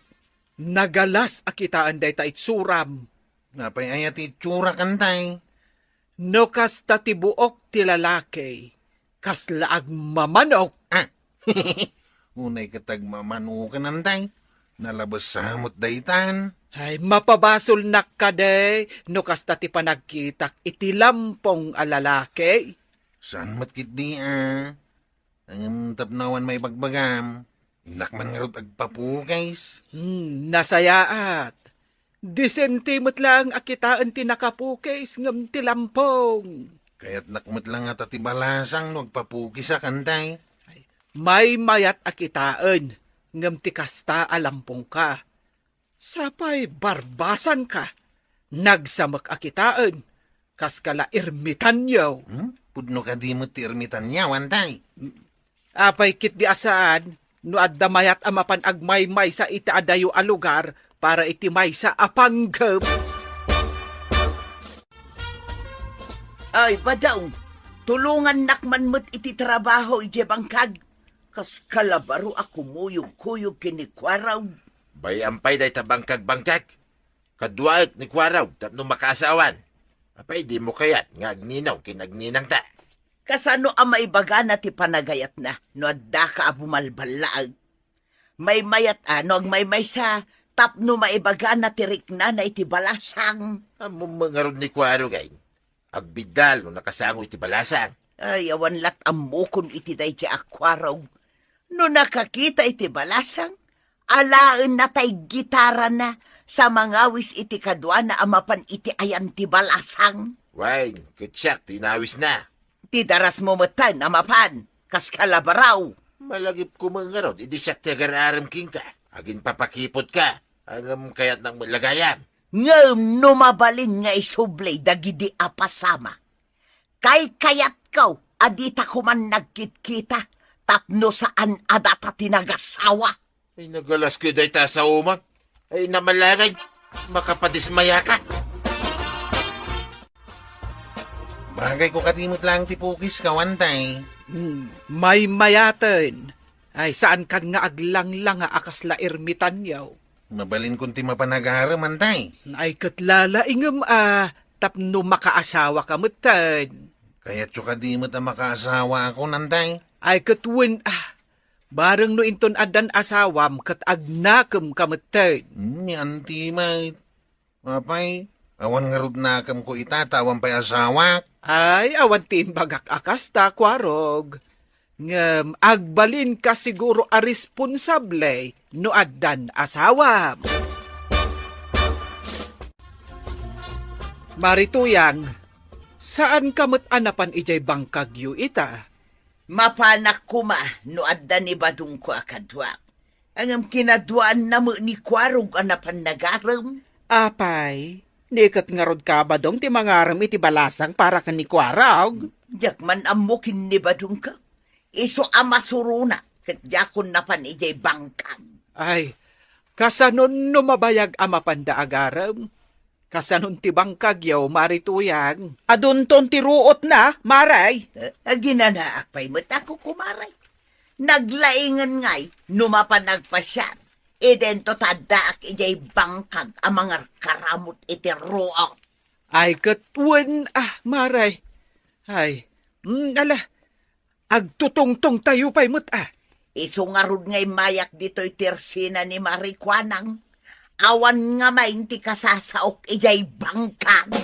nagalas akitaan day ta itsuram. Napay ayat itsura kantay. No kas tatibuok ti lalaki, kas laag mamanok. Unay katag mamanukan antay. Nalabas samot daytan. Ay, mapabasol nak ka day, no kas tati panagkitak iti lampong alalaki. Saan matkit di Ang tapnawan may bagbagam. Inakman nga rin agpapukays. Nasayaat. Disentimot lang akitaan ti nakapukis ngam ti lampong. Kaya't nakmat lang at ati balasang no agpapukis sa kantay. May mayat akitaan ngam ti kasta alampong ka. Sapay barbasan ka. Nagsamak akitaan. Kas kala ermitan yaw. Pudno ka di mo ti ermitan niya, wantay. Apay kit di asaan, no adda mayat amapan agmay-may sa iti adayo a lugar para iti may sa apanggap. Ay, badaw, tulungan nakman mo't iti trabaho iti bangkag. Kas kalabaro ako muyog-kuyog kinikwaraw. Bayampay day tabangkag-bangkag. Kaduaik ni Kwaraw, tapno makaasawan. Apay, di mo kayat, nga agninaw, kinagninang ta. Kasano ang maibaga na ti panagayat na, no adda ka abumalbalaag. May mayat ano, may sa tapno maibaga na tirik na iti balasang. Among mga ron ni Kwaraw, gay. Agbidal, no nakasango iti balasang. Ay, awan lat amukon iti day ti akwaraw. No nakakita iti balasang, alaan na tay gitara na sa mangawis iti kadwa na amapan iti ayan ti balasang. Wine, kutsak, tinawis na. Ti daras mo matan amapan, kas kalabaraw. Malagip ko mga ron, idi siyak tiagararam king ka. Agin papakipot ka, hanggang kayat ng malagayan. Ngam numabalin nga isublay dagidi apasama. Kay kayat kaw, adita kuman nagkit-kita, tapno saan adata tinagasawa. Ay nagalas ko day ta sa umang. Ay namalagay, makapadismaya ka. Bagay ko katimot lang ti pukis ka, wantay. May mayaten. Ay, saan kan nga aglang-lang nga akas la ermitan yaw. Mabalin kung ti mapanagaram, antay. Ay, katlala ingam tapno makaasawa ka mutan. Kaya't yung kadimot ang makaasawa ako, nantay. Ay, katwin bareng no inton adan asawam kat agnakam kamutan. Ni anti mate. Mapay, awan nga rod nakam ko itatawang pa'y asawa. Ay, awan timbagak akas ta, Kwarog. Ngam, agbalin ka siguro a responsable no adan asawam. Marituyang, saan kamot anapan ijay bangkagyo ita? Mapanak kuma no adda ni badung ko akadwa. Angam kinadwaan na mo ni Kwarog anapan nagaram. Apay, nikat nga rod ka badong ti mangaram iti balasang para ka ni Kwarog. Diyak man amukin ni badung ka. Iso amasuruna kat yakon napan ijay bangkag. Ay, kasanon no mabayag amapanda agaram. Kasanon ti bangkagyaw, marituyang. Adunton ti ruot na, maray. Ginanaak pa'y matako kumaray. Naglaingan ngay, numapanagpasyat. Idento tadaak ijay bangkag ang mga karamot iti ruot. Ay, katwan, maray. Ay, agtutungtong tayo pa'y Isungarod ngay mayak dito'y tersina ni Marikwanang. Awan nga mainti kasasaok ijay bangkag.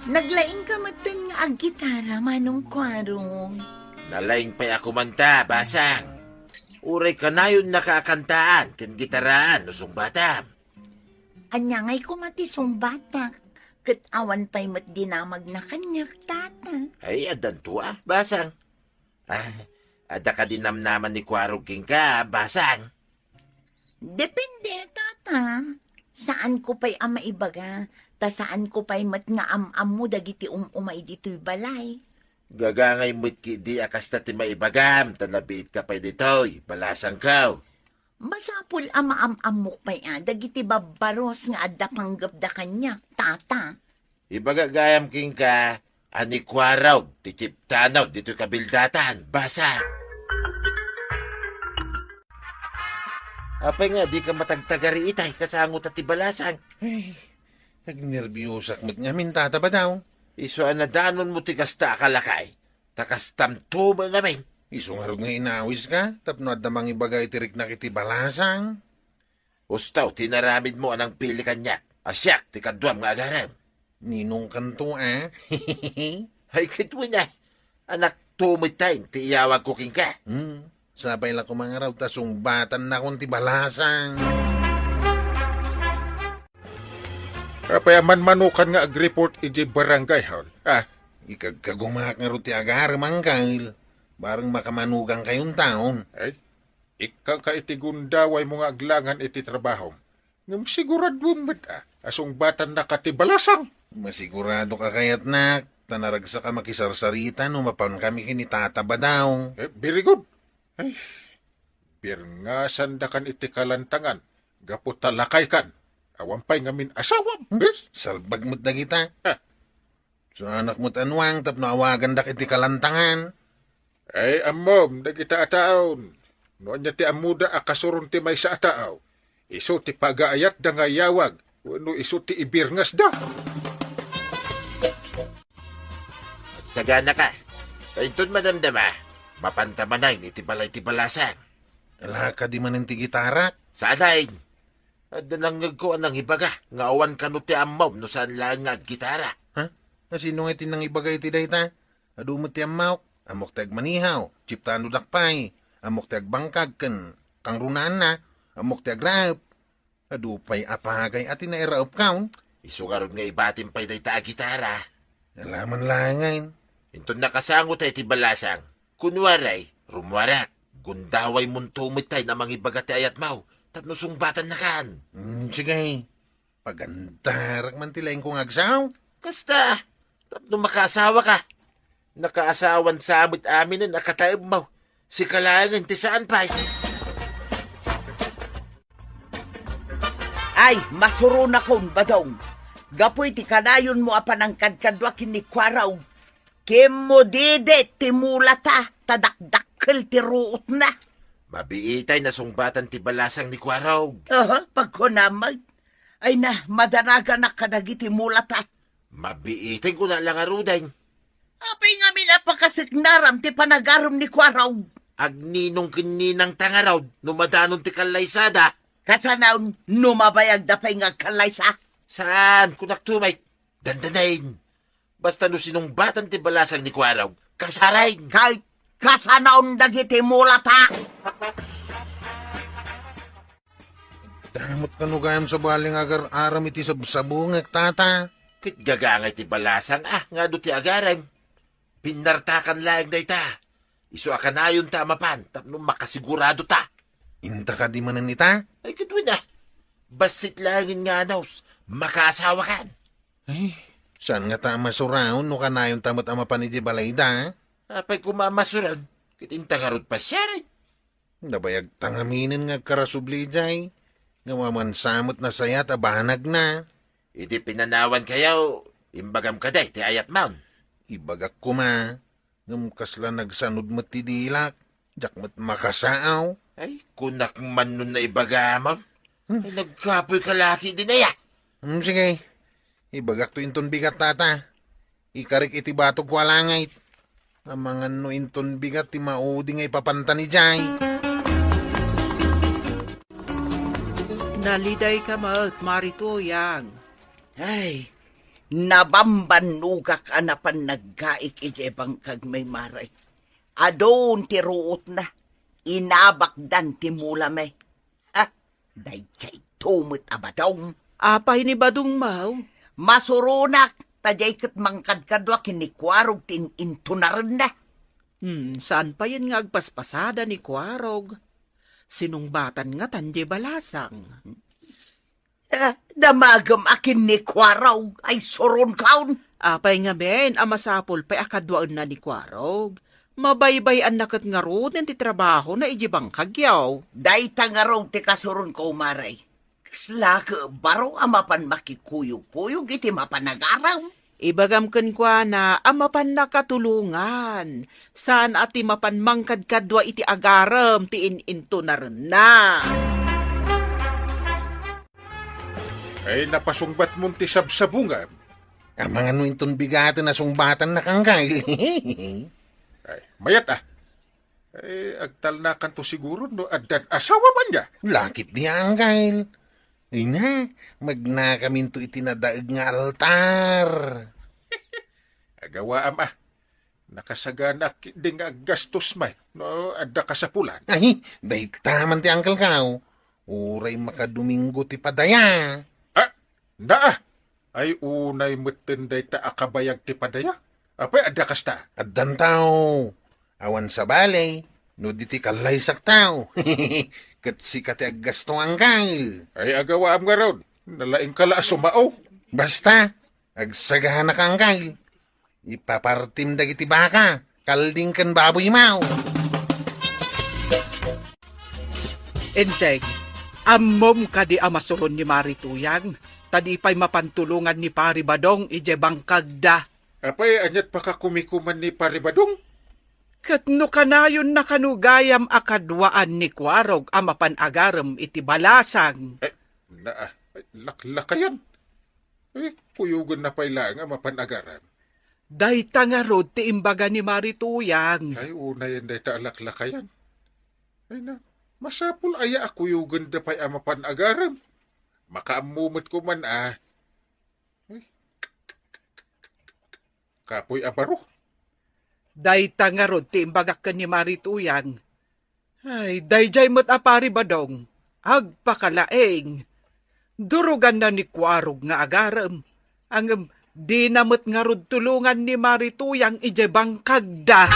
Naglaing ka matan nga ag gitara, Manong Kwarong. Nalaing pa'y ako manta, basang. Uray ka na yun nakakantaan, ken gitaraan, usong batam. Anyangay ko matisong batak. Kat awan pa'y mat dinamag na kanyak tata. Ay, adan tuwa, basang. Ada ka dinamnaman ni Kwarog king ka, basang. Depende, tata. Saan ko pa'y ama ibaga, ta saan ko pa'y mat nga am mo dagiti umay dito'y balay. Gagangay mo't ki di akas na ti maibagam, tanabit ka pa'y dito'y, balasang kaw. Masapul amaam-amok pa yan, dagiti babaros nga adda panggap da kanya, tata. Ibaga gayam king ka, ani kwaraw, tikip tanaw, dito kabildatan, basa. Apay nga, di ka matagtagari itay, kasangot at ibalasang. Ay, nagnerbiyosak mo't nga min tata ba daw? Iso anadanon mo tigasta akalakay, takas tamto mo ngamin. Iso nga rin nga inawis ka, tapno at damang ibagay tirik na kiti balasang. Ustaw, tinaramid mo anang pili kanya, asyak, tikadwam nga agaram. Ninong kanto Ay, kitwi na, anak tumitay, tiyawag ko king ka. Sabay lang ko mga raw, tasong batan na kung ti balasang. Payaman manukan nga ag-report iji barangay hall. Ikagkagumak nga ro ti agar, mangkail. Barang makamanugang kayong taon. Ay, ikaw ka iti gundaway mo nga aglangan iti trabaho. Ngam sigurado mo asong batan na katibalasang. Masigurado ka kayat na, tanaragsa ka makisarsarita no mapaon kami kinitata ba daw. Very good. Ay, birngasan da kan iti kalantangan. Gapo talakay kan. Awampay ngamin asawam. Yes? Salbag mo't na kita. So anak mo't anwang, tapno awagan da kiti kalantangan. Ay, amom, nagita ataon. Noon niya ti amuda akasurun ti may sa ataaw. Iso ti pagaayat da nga yawag. Wano iso ti ibirngas da. Sagana ka. Kaintun madamdama. Mapantamanay ni tibalay tibalasan. Ala ka di man ti gitara. Sanayin. At nanangag ko anang ibaga. Nga awan ka no ti amaw no saan lang nga gitara. Ha? Sino nga tinang ibagay ti dayta? Adumot ti amaw. Amok ti agmanihaw. Chiptano dakpay. Amok ti agbangkag ken kang runaan na. Amok ti agrap. Adupay apagay at inairaop kaon. Isugarod nga ibatin pa'y dayta a gitara. Alaman langayn. Intun nakasangot ay tibalasang. Kunwaray, rumwarak. Gundaway mong tumitay na mga ibaga ti ayat mau. Tapno sungbatan na kan. Sige. Pagandarak man tilayin kong agsaw. Kasta. Tapno makasawa ka. Nakaasawan sa amit amin na nakatayab mau. Si kalangan ti saan pa'y. Ay, masuro na kon, badong. Gapoy ti kanayon mo apan ang kadkadwa kinikwaraw. Kemo dede timulata, tadakdakkel ti ruot na. Mabiitay na sungbatan ti balasang ni Kwaraw. Pagkunamag. Ay na, madanaga na kadagiti mulata. Mabiitay ko na lang aruday. Apay nga minapakasignaram ti panagaram ni Kwaraw. Agninong kininang tangaraw, numadanon ti kalaysada. Kasanaw, numabayag da pa'y nga kalaysa. Saan? Kunak tumay. Dandanayin. Basta no sinungbatan ti balasang ni Kwaraw, kasarayin. Kahit kasanaw dagiti mulata. Damot ka no gayam sa baling agar aram iti sabsabungak, tata. Kit gagangay ti balasang, nga do ti agaran. Pinartakan lang da ita. Iso akanayon ta mapan, tapno makasigurado ta. Inta ka di manan ita? Ay, kitwin na. Basit langin nga naus, makasawa kan. Ay, saan nga ta masuraon no kanayon tamot ama pa ni di balayda? Apay kumamasuran, kitintangarot pa siya rin. Nabayag tangaminin nga karasubli jay. Nga mamansamot na sayat abanag na. Iti pinanawan kayaw, imbagam kaday, ti ayat maun. Ibagak ko ma. Ngam kasla nagsanod mo ti dilak. Jak mo't makasaaw. Ay, kunak man nun na ibagamaw. Ay, nagkapoy kalaki din na ya. Sige. Ibagak to inton bigat, tata. Ikarik iti batog walangay. Amangan no inton bigat ti maudi nga ipapanta ni jay. Naliday ka malt, marituyang. Ay, nabambanugak anapan naggaik ijebang kag may maray. Adon ti ruot na. Inabakdan ti mula may. Dayjay tumot abadong. Apay ni badong mau? Masurunak, tajay kat mangkadkadwa kinikwarog tin intunaran na. Saan pa yun nga agpaspasada ni Kwarog? Sinungbatan nga tanje balasang. Damagam akin ni Kwarog ay suron kaun. Apay nga ben, amasapol pa'y akadwaan na ni Kwarog. Mabaybay-an nakat nga ron ti trabaho na ijibang kagyaw. Dayta nga raw ti kasuron ko, Maray. Kasla ka baro amapan makikuyog-kuyog iti mapanagaraw. Ibagam ken kwa na amapan nakatulungan. Saan ati mapan mangkadkadwa iti agaram ti ininto na rin na. Ay napasungbat mo ti sabsabungam. Amang ano inton bigatan na sungbatan na kanggail. Ay, mayat Ay, agtal na kanto siguro no addan asawa man niya. Lakit di anggail. Ina, magnakaminto itinadaig nga altar. Agawa nakasagana di nga gastos may, no, adda kasapulan. Ay, dahi taman ti angkal kao. Uray makadomingo ti padaya. Ay unay metenday ta akabayag ti padaya. Apay adda kasta. Addan tao. Awan sa balay. No di ti kalaysak tao. Kat si kati aggasto angkal. Ay agawa nga raw. Nalaing kala sumao. Basta, agsagahan na kangkal. Ipapartim dagiti baka. Kalding kan baboy mau. Enteng, amom ka di amasuron ni Marituyang. Tadi pa'y mapantulungan ni Pari Badong ijebang kagda. Apay anyat pakakumikuman ni Paribadong. Katno kanayon na kanugayam akadwaan ni Kwarog amapan agaram iti balasang. Laklakayan. Puyugan na pala nga mapanagaran. Dayta nga rod ti imbaga ni Marituyang. Ay unayan day ta laklakayan. Ay na, masapul aya ako yugan da pa'y mapanagaran. Makaamumot ko man Ay. Kapoy abaro. Dayta nga rod ti imbagak ka ni Marituyang. Ay, dayjay mo't Pari Badong. Agpakalaeng. Durugan na ni Kwarog nga agaram. Ang di namot nga rod tulungan ni Marituyang ijebang kagda.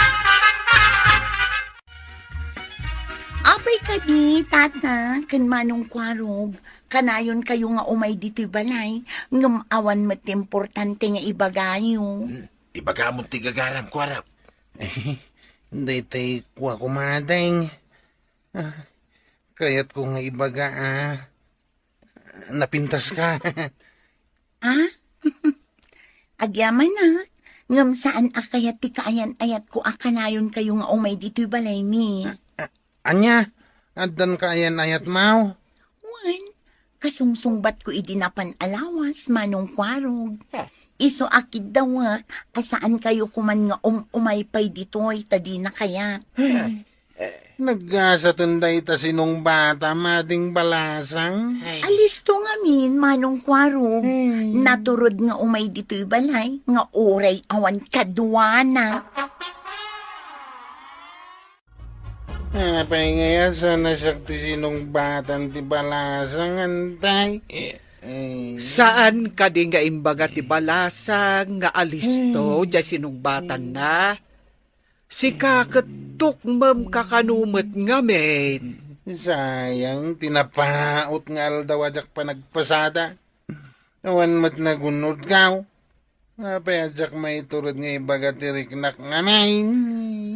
Apay ka di, tata, kan manong Kwarog. Kanayon kayo nga umay dito'y balay. Ngam awan mat importante nga ibagayo. Ibaga mo tigagaram, Kwarap. Hindi tayo kuha kumadeng. Kaya't ko nga ibaga, napintas ka. Agyaman na. Ngam saan akayat ti kaayan ayat ko akanayon kayo nga umay dito'y balay ni. Anya, addan kaayan ayat mau. Wan, kasungsungbat ko idinapan alawas, manong Kwarog. Iso akid daw asaan kayo kuman nga umaypay dito'y tadi na kaya. Naggasatunday ta sinong bata mading balasang. Alisto nga min, manong Kwarog. Naturod nga umay dito'y balay, nga oray awan kadwana. Apay ngaya sana sakti sinong batan ti balasang antay. Saan ka di nga imbaga ti balasang nga alisto dya sinungbatan na? Si kaketuk mem kakanumet nga men. Sayang, tinapaot nga aldaw ajak pa nagpasada. Awan mat nagunod kaw. Apay ajak may turod nga ibaga ti riknak nga main.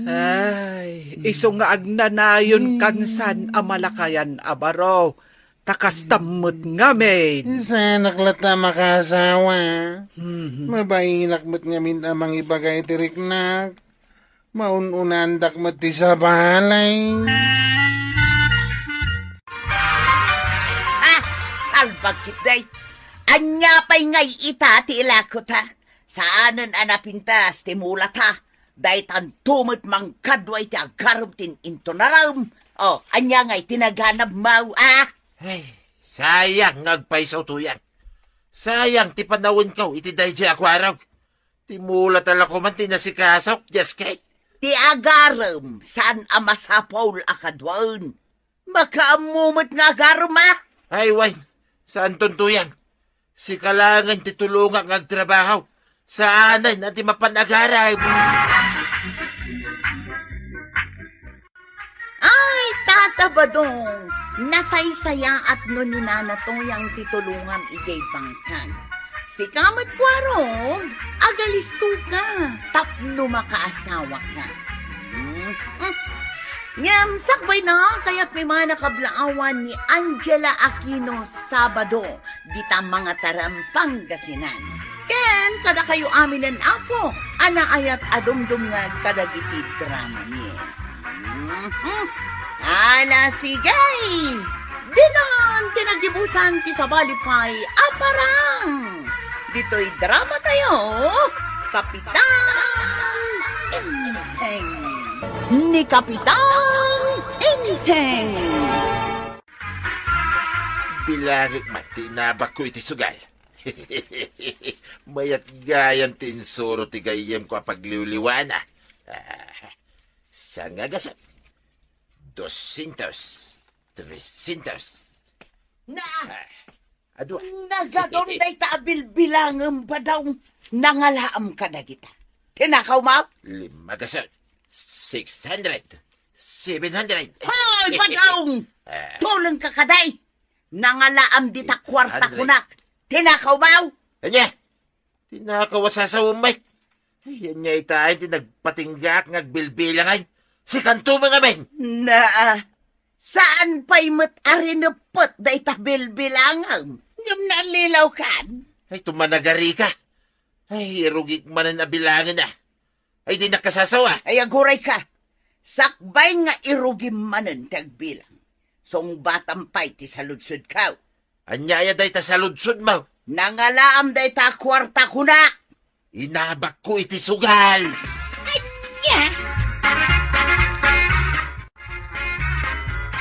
Ay, iso nga agnanayon kansan amalakayan abaro. Takastamot nga men. Sa naklata makasawa. Mabayinak mo't nga min amang ibagay ti riknak. Maununandak mo't ti sa balay. Salbag kitday. Anya pa'y ngay ita ti ilakot ha. Saanan anapintas ti mulat ha. Daytan tumot mang kadway ti agarum tin intonaram. Anya ngay tinaganap mau Ay, sayang ngagpaisaw tuyan. Sayang ti panawin ko iti dayjay ako araw. Ti mula tala ko man tinasikasok, just kay. Ti agarum saan amasapaw akadwan. Makaamumot nga agarum Ay, Wayne, saan tuntuyan? Si kalangan ti tulungan ngagtrabaho. Saanan na ti mapanagaray. Ay, Tata Badong, nasaysaya at no ni nanatoyang titulungan igay bangkag. Si Kamat Kwarog, agalisto ka, tapno makaasawa ka. Ngam, sakbay na, kaya't may mga nakablaawan ni Angela Aquino Sabado, dita mga tarampang gasinan. Ken, kada kayo amin ng apo, ana ayat adumdum nga kadagiti drama niya. Ala, sigay! Dinan, tinagdibusan ti Sabalipay, aparang! Dito'y drama tayo, Kapitan Enteng. Ni Kapitan Enteng. Bilangit man, tinabak ko iti sugal. Mayat gayam tinsuro ti gayam ko pagliwliwana. Sangagasap. 200, 300. Na, Adwa. nagadon day taabil-bilangan ba daw nangalaam ka na kita? Tinakaw mo? 500, 600, 700. Hoy, padong! Tulong ka kaday! Nangalaam dita kwarta 800. kunak. Tinakaw mo? Anya, tinakawasasawang may. Yan niya itahin, tinagpatinggak ngagbilbilangan. Si kanto mga men. Na, saan pa'y mat-arinupot day tabil-bilangan? Ngam nalilaw kan? Ay, tumanagari ka. Ay, irugik man ang nabilangan na. Ay, di nakasasawa. Ay, aguray ka. Sakbay nga irugim manan tagbilang. Song batampay ti saludsud ka. Anyaya day ta sa ludsod mo. Nangalaam day ta kwarta kunak. Inabak ko iti sugal. Anya!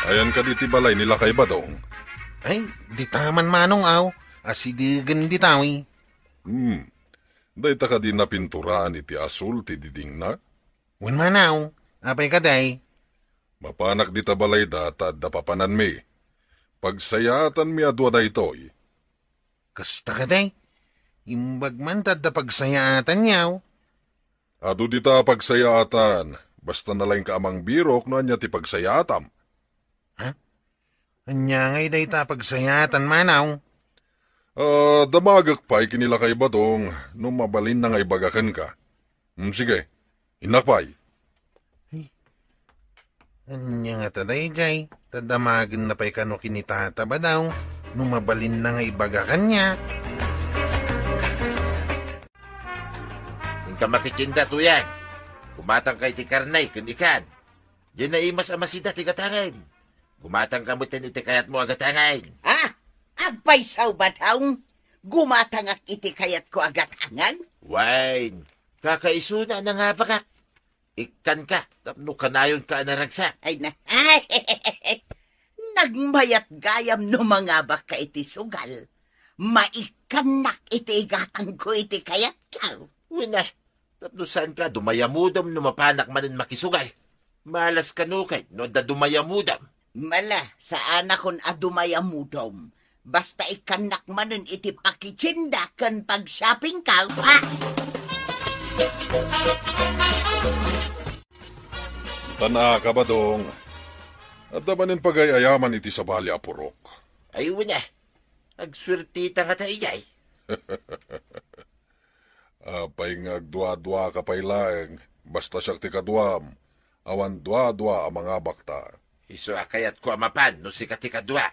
Ayan ka diti balay nila kay Badong. Ay, di taman manong aw. Asidigan di tawi. Dayta ka din na pinturaan iti asul ti diding na. Wan manaw. Apay ka day. Mapanak di ta balay data da papanan mi. Pagsayatan mi adwa da itoy. Kasta ka day. Imbag man tadda pagsayaatan yaw. Adu di ta pagsayatan. Basta nalang ka amang birok no anya ti pagsayatam. Anya ngay day ta pagsayatan manaw. Damagak pa'y kinila kay Badong nung mabalin na nga ibagakan ka. Sige, inakpay. Anya nga taday jay. Tadamagan na pa'y kano kinitata ba daw. Nung mabalin na nga ibagakan niya. Yung ka makikinda to yan. Kumatang kay ti karnay, kandikan. Diyan na imas amasida ti gatangan. Gumatang kamutin iti kayat mo agatangan. Abay saw bataw. Gumatangak iti kayat ko agatangan. Wine, kakaisuna na nga bakak. Ikan ka, tapno kanayon ka naragsak. Ay na. Nagmayat gayam no mga baka iti sugal. Maikanak iti gatang ko iti kayat ka. Wina, tapno saan ka dumayamudam no mapanak manin makisugal. Malas kanukay no da dumayamudam. Mala, saan akon adumayamudom. Basta ikanak manin iti pakichinda kan pag-shopping ka, ha? Tana ka Badong. At damanin pagayayaman iti sabali apurok. Ay wina, agswertita nga taiyay. Apay ngagdwa-dwa ka pay laeng. Basta siya ti kadwam. Awan dwa-dwa ang mga bakta. Iso akayat ko amapan no si katikadwa.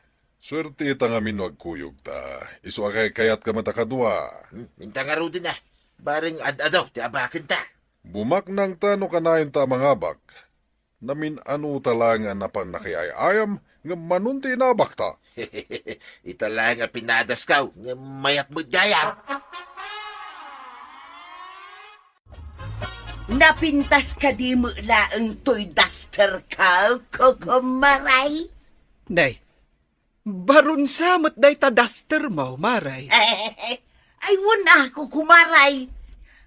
Swerte ita nga minwag kuyog ta. Isu akay kayat ka matakadwa. Minta nga ro din na. Baring ad-adaw, ti abakin ta. Bumak nang tano kanayon ta mga bak. Namin ano talangan na pang nakiayayam nga manunti na bakta. Ita lang nga pinadas kaw, nga mayat mo gayam. Napintas ka di mo laang toy duster ka, kukumaray? Nay, baron samot day ta duster mo, maray. Ay, wala ako kumaray.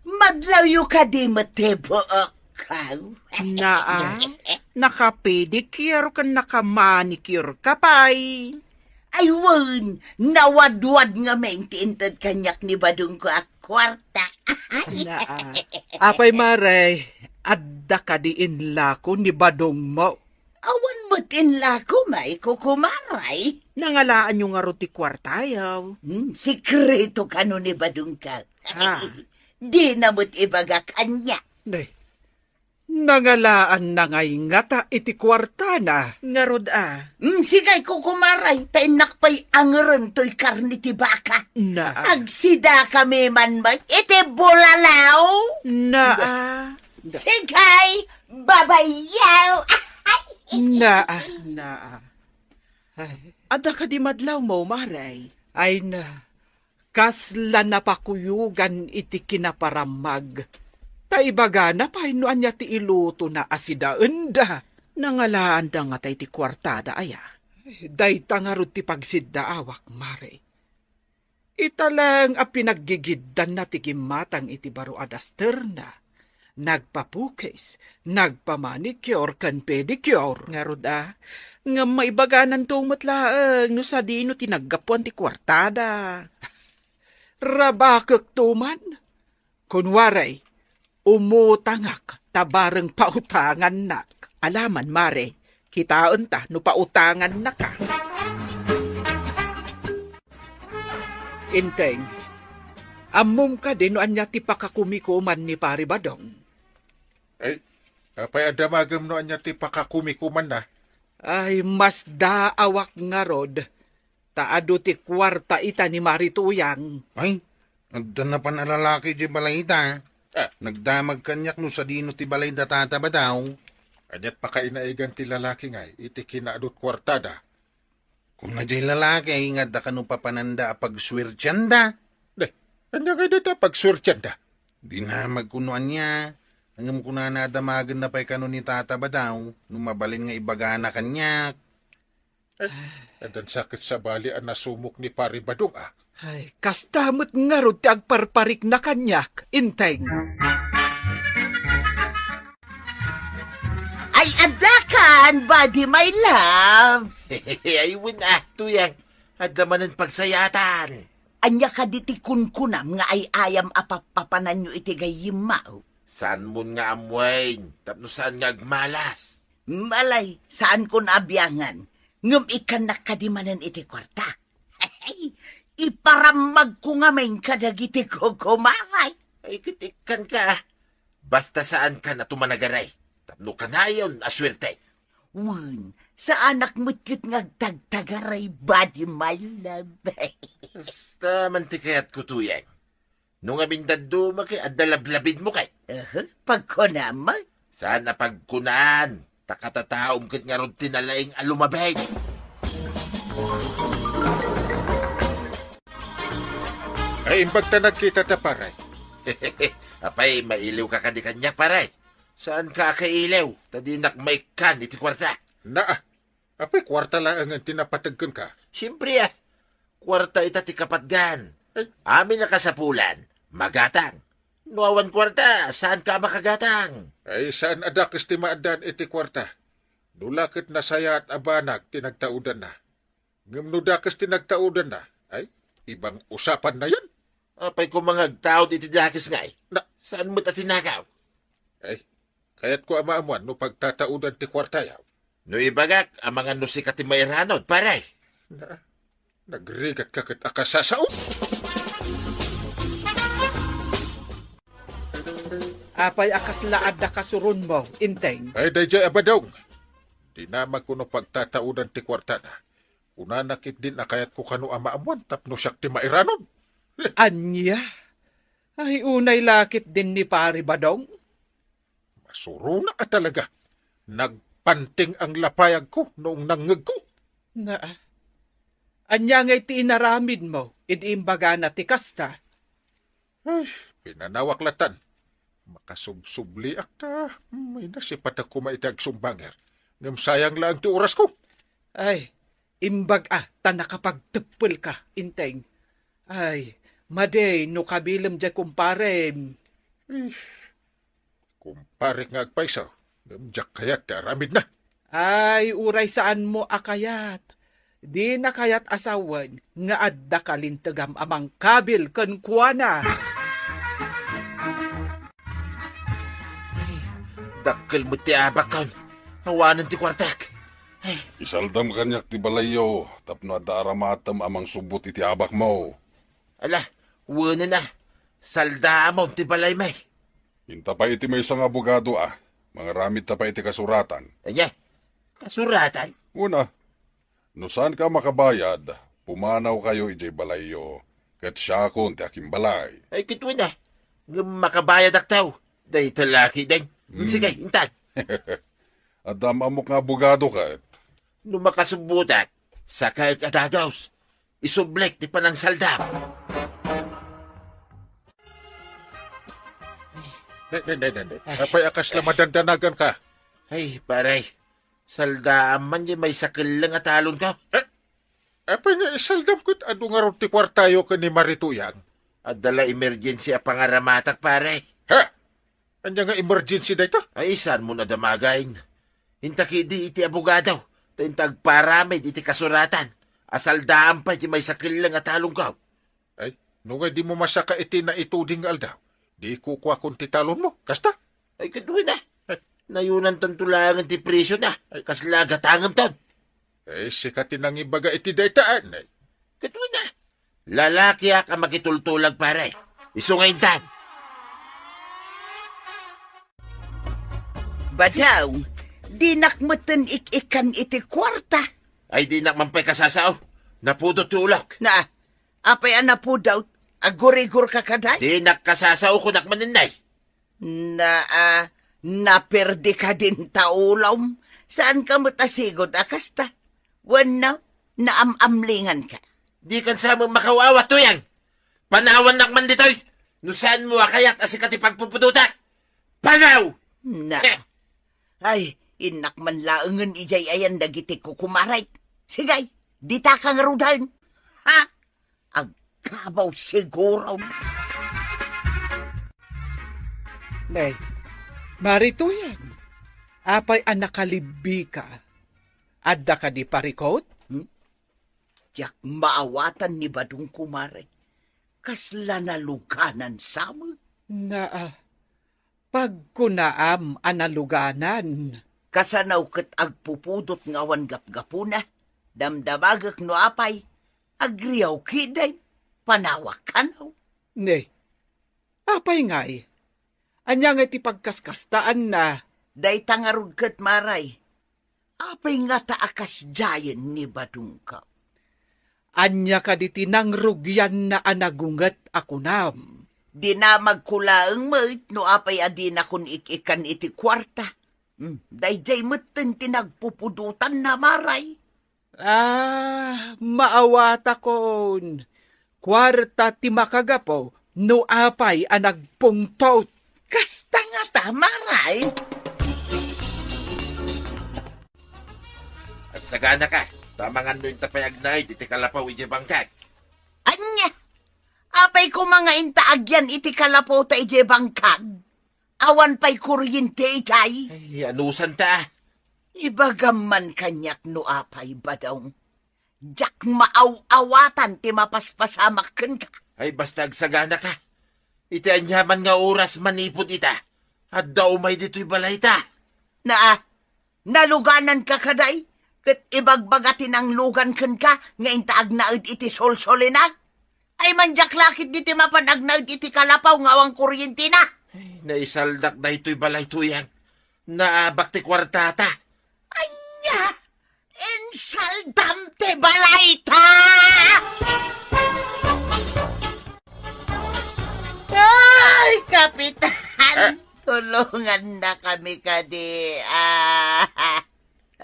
Maglayo ka di matebook ka. Naa, nakapedicure ka, nakamanicure ka pay. Ay, wan, nawadwad nga maintiintad kanyak ni Badong ko ak kwarta. Naa, apay maray, adda ka diin lako ni Badong mo. Awan mo tinla ko, may kukumaray. Nangalaan yung nga ruti kwartayaw. Sikreto ka no ni Badong ka. Ah. Di na mo't ibaga kanya. Nay, Nangalaan na ngay ngata iti kwarta na. Nga rod Sigay ko kumaray, tainak pa'y angren to'y karni ti baka. Na Agsida kami man iti bulalaw. Na Sigay, babayaw. Na. Ada ka di madlaw mo, Maray. Ay na. Kasla na pakuyugan iti kinaparamag. Taibaga na painuan niya ti iluto na asidaan da. Nangalaan da nga tay ti kwartada aya. Day tangarod ti pagsidda awak, Mare. Italang a pinaggigiddan na ti gimatang iti baro adaster na. Nagpapukis, nagpamanicure kan pedicure. Nga rod nga maibaganan tumot laang no sa di no tinaggapuan ti kwartada. Rabakak tuman. Kunwaray, umutangak tabareng pautangan nak. Alaman, Mare, kitaon ta no pautangan na ka. Inteng, amom ka din no anya ti pakakumikuman ni Pari Badong. Ay, apay adamagam no anya ti pakakumikuman na. Ay, mas daawak nga rod. Taado ti kwarta ita ni Marituyang. Ay, nagdanapan na lalaki di balay ita. Nagdamag kanyak no sa dino ti balay da tataba daw. Anyat pakainaigan ti lalaki ngay, iti kinaadot kwartada. Kung na di lalaki, ingad da kanu papananda pagswirtyan da. Anya nga dito pagsurtyan da. Di na magkunuan niya. Hanggang kuna na damagan na pa'y kanu ni tataba daw. Numabalin nga ibagana kanyak. Andan sakit sa bali ang nasumok ni Pari Badong Ay, kastamot nga rod ti agparparik na kanyak, Inteng. Ay, adakan, buddy, my love. Ayun tuyang. Adamanan pagsayatan. Anya ka diti kunkunam nga ay ayam apapapanan nyo iti gayimaw. Saan mo nga amwain? Tapno saan nga agmalas? Malay, saan ko naabiyangan? Ngum ikan nakadimanan iti kwarta. Iparamag ko nga may kadagiti ko kumaray. Ay, kitikan ka. Basta saan ka na tumanagaray. Tapno ka na yun, aswerte. Wan, sa anak mo't kit ngagtagtagaray, buddy, my love. Basta mantikayat ko tuyang. Nung amindad dumaki, at dalablabid mo kay. Pagkunamag? Saan na pagkunaan? Takatataom kit nga ron tinalaing alumabay. Ay, imbag ta nagkita ta paray. Apay, mailiw ka kadi kanya paray. Saan ka kailaw? Tadinak maikan iti kwarta. Apay kwarta lang ang tinapatagkan ka. Siyempre kwarta ita ti kapatgan. Amin na kasapulan, magatang. Nuawan kwarta, saan ka makagatang? Ay, saan adakas ti maadan iti kwarta? Dulakit na saya at abanag tinagtaudan na. Ngamnudakas tinagtaudan na. Ay, ibang usapan na yan. Apay kung mga tao iti dakis ngay. Saan mo't at tinakaw? Ay, kaya't ko amaamuan no pagtataudan ti kwarta yaw. No ibagak, ang mga nusikat ti mayranod, paray. Nagrigat ka kat akasasaon. Apay akas laad na kasurun mo, Inteng. Ay, dayjay abadong. Di naman ko no pagtataudan ti kwarta na. Una nakit din na kaya't ko kano amaamuan tapno siyak ti mairanod. Anya? Ay, unay lakit din ni Pari Badong. Masuro na ka talaga. Nagpanting ang lapayag ko noong nangag ko. Anya nga'y tiinaramid mo, idimbaga na ti kasta. Ay, pinanawaklatan. Makasubsubli akta. May nasipat ako maitag sumbanger. Ngam sayang lang ti oras ko. Ay, imbag ta nakapagtepel ka, Inteng. Ay, maday, no kabilam dya kumpare. Kumpare nga agpaisaw. Ngam dyak kayat aramid na. Ay, uray saan mo akayat. Di na kayat asawan nga adda kalintagam amang kabil kan kuana. Dakkel mo ti abakon. Hawanan ti kwartak. Ay, Isaldam kanyak ti balayo, tapno adda aramatam amang subot iti abak mo. ala, wala na. Salda mo ti balay may. Hinta pa iti may isang abogado Mga ramid ta pa iti kasuratan. Anya, kasuratan. Una, no saan ka makabayad, pumanaw kayo iti balayo, kat siya kon ti aking balay. Ay, kituin na. Makabayad ak tao. Day talaki din. Sige, intan. Adam amok nga bugado ka. Nung makasubutat, sakay ka dadaos. Isublek ti panang saldam. Apay akas la madandanagan ka. Ay, paray. Saldam man di may sakil lang at alon ka. Apay nga isaldam ko ado nga ron ti kwartayo ka ni Marituyang. At dala emergency a pangaramatak, pare. Ha? Anya nga emergency na ito? Ay, saan mo na damagain? Intaki di iti abogadaw. Tintag paramid iti kasuratan. Asaldaan pa iti may sakil lang at along ka. Ay, nung nga di mo masaka iti na ituding aldaw, di kukwa kung titalon mo. Kasta? Ay, kaduin na. Nayunan tantulangan ti presyo na. Kaslagatangam ton. Eh, sikatin ang ibaga iti daytaan. Kaduin na. Lalaki ka makitultulag, pare. Iso ngayon tan. Badaw, di nakmatan ik-ikan iti kwarta. Ay, di nakmampay kasasaw. Napudot tulok. Na, apay ana po daw, agurigur ka kaday? Di nakasasaw ko nakmaninay. Naperdi ka din taulaw. Saan ka matasigod akasta? Wano, naamamlingan ka. Di kan sa mo makawawa to yan. Panawan nakman dito'y. Nusan mo akayat asikat ipagpupuduta. Panaw! Na, ay, inakman laangan ijay ayan dagiti ko kumaray. Sigay, di ta kang rudan. Ha? Agkabaw siguro. Nay, Marituyang, apay anak kalibbi ka. Adda ka di parikot? Tiyak maawatan ni Badong kumaray. Kasla na luganan sama. Pagkunaam analuganan. Kasanaw ket agpupudot ngawan gapgapuna. Damdamagak no apay. Agriyaw kiday. Panawak kanaw. Ne, apay ngay. Anya nga ti pagkaskastaan na. Day tangarod ket maray. Apay nga taakas jayen ni Badong ka. Anya ka di tinangrugyan na anagungat akunam. Di na magkulaang mait no apay adin akon ik-ikan iti kwarta. Day-day meten tinagpupudutan na maray. Maawata kon. Kwarta ti makagapo no apay anagpungtot. Kasta nga ta, maray. At sagana ka. Tamangan no yung tapayag na iti kalapaw iti bangkag. Anya, apay ko mga intaagyan iti kalapo ta iti bangkag. Awan pa'y kuryente itay. Ay, anusan ta. Ibagaman kanyak no apay ba daw. Jak maaw-awatan ti mapaspasamakan ka. Ay, basta agsagana ka. Iti anyaman nga oras manipod ita. At daw may dito'y balay ta. Naluganan ka kaday? Kat ibagbagatin ang lugan kan ka, nga intaag naad iti sol-solinak. Ay manjak lakit diti mapanag naad iti kalapaw nga awang kuryente na. Naisaldak na ito'y balay tuyang. Naabak ti kwartata. Anya! Insaldam te balay ta! Ay, Kapitan! Tulungan na kami kadi.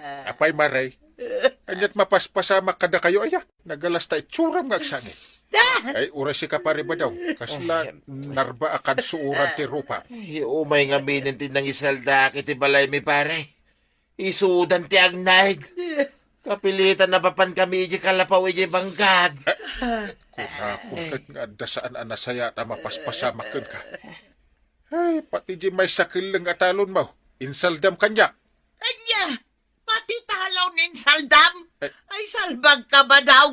Apay maray. Anyat mapaspasama kada kayo aya. Nagalas ta itsuram nga agsangit. Ay, uray si kapari ba daw? Kasla narba akan suuran ti rupa. Ay, umay nga minintin ng isaldak iti balay mi pare. Isudan ti agnahid. Kapilitan na papan kami iti kalapaw iti bangkag. Kunakot nga dasaan anasaya na mapaspasama ken ka. Ay, pati di may sakil lang atalon mo. Insaldam kanya. Anya! Pati talaw nin saldam? Ay, salbag ka ba daw?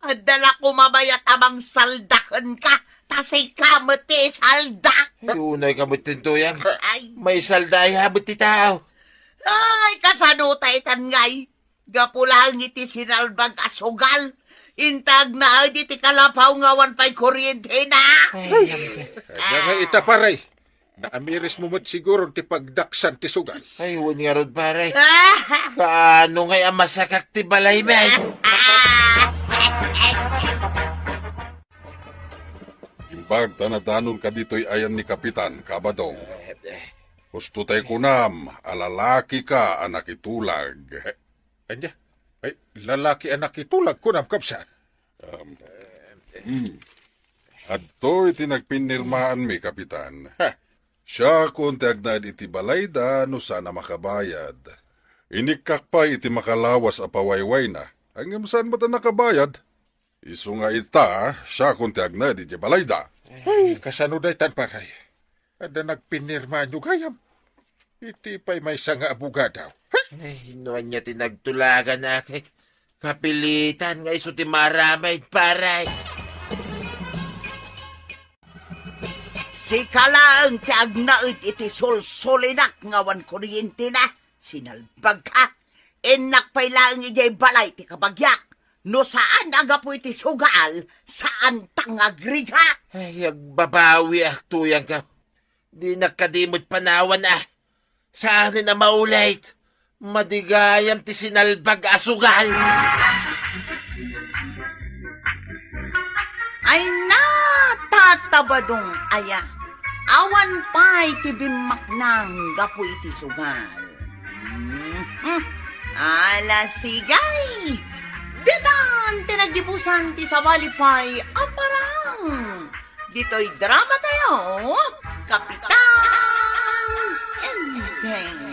Adala ko mabayat amang saldakan ka. Tasay kamot ti saldak. Ay, unay kamot tuyang. Ay, May salday habot ti tao. ay, kasanutay tangay. Gapulang iti sinalbag asugal. Intag na ay ti kalapaw ngawan pa'y kuryente na. Kaya nga ita paray. Naamiris mo mo't siguro ti pagdaksan ti sugal. Ay, huwag nga ron, pare. Kaano ngay ang masakak ti balay, may? Imbag tanadanon ka dito'y ayan ni Kapitan Kabadong. Gusto tayo kunam, alalaki ka anak itulag. Anya? Ay, lalaki anak itulag ko nam kapsan. Adto iti nagpinirmaan mi, Kapitan. Ha? Siya kung tiagnad iti balayda no sana makabayad. Inikak pa iti makalawas a pawayway na. Hanggang saan ba ta nakabayad? Isu nga ita, siya kung tiagnad iti balayda. Ay, kasano day tan paray. Ada nagpinirma nyo gayam. Iti pa'y may nga abugadaw. Ay, noon niya tinagtulagan na kay kapilitan nga iso ti maramay, paray. Si kalaang ti agnaid iti solsolinak ngawan kuryente na. Sinalbag ka. Enak pa'y lang ijay balay ti kabagyak. No saan aga po iti sugal, saan tangagriga. Ay, agbabawi tuyang ka. Di nakadimot panawan Saan na maulay? Madigayam ti sinalbag asugal. Ay natatabadong aya. Awan pa'y ti bimak nang gapu iti sugal. Ala sigay. Ditan tinagdibusan ti sawalipay aparang. Dito'y drama tayo. Kapitan Enteng.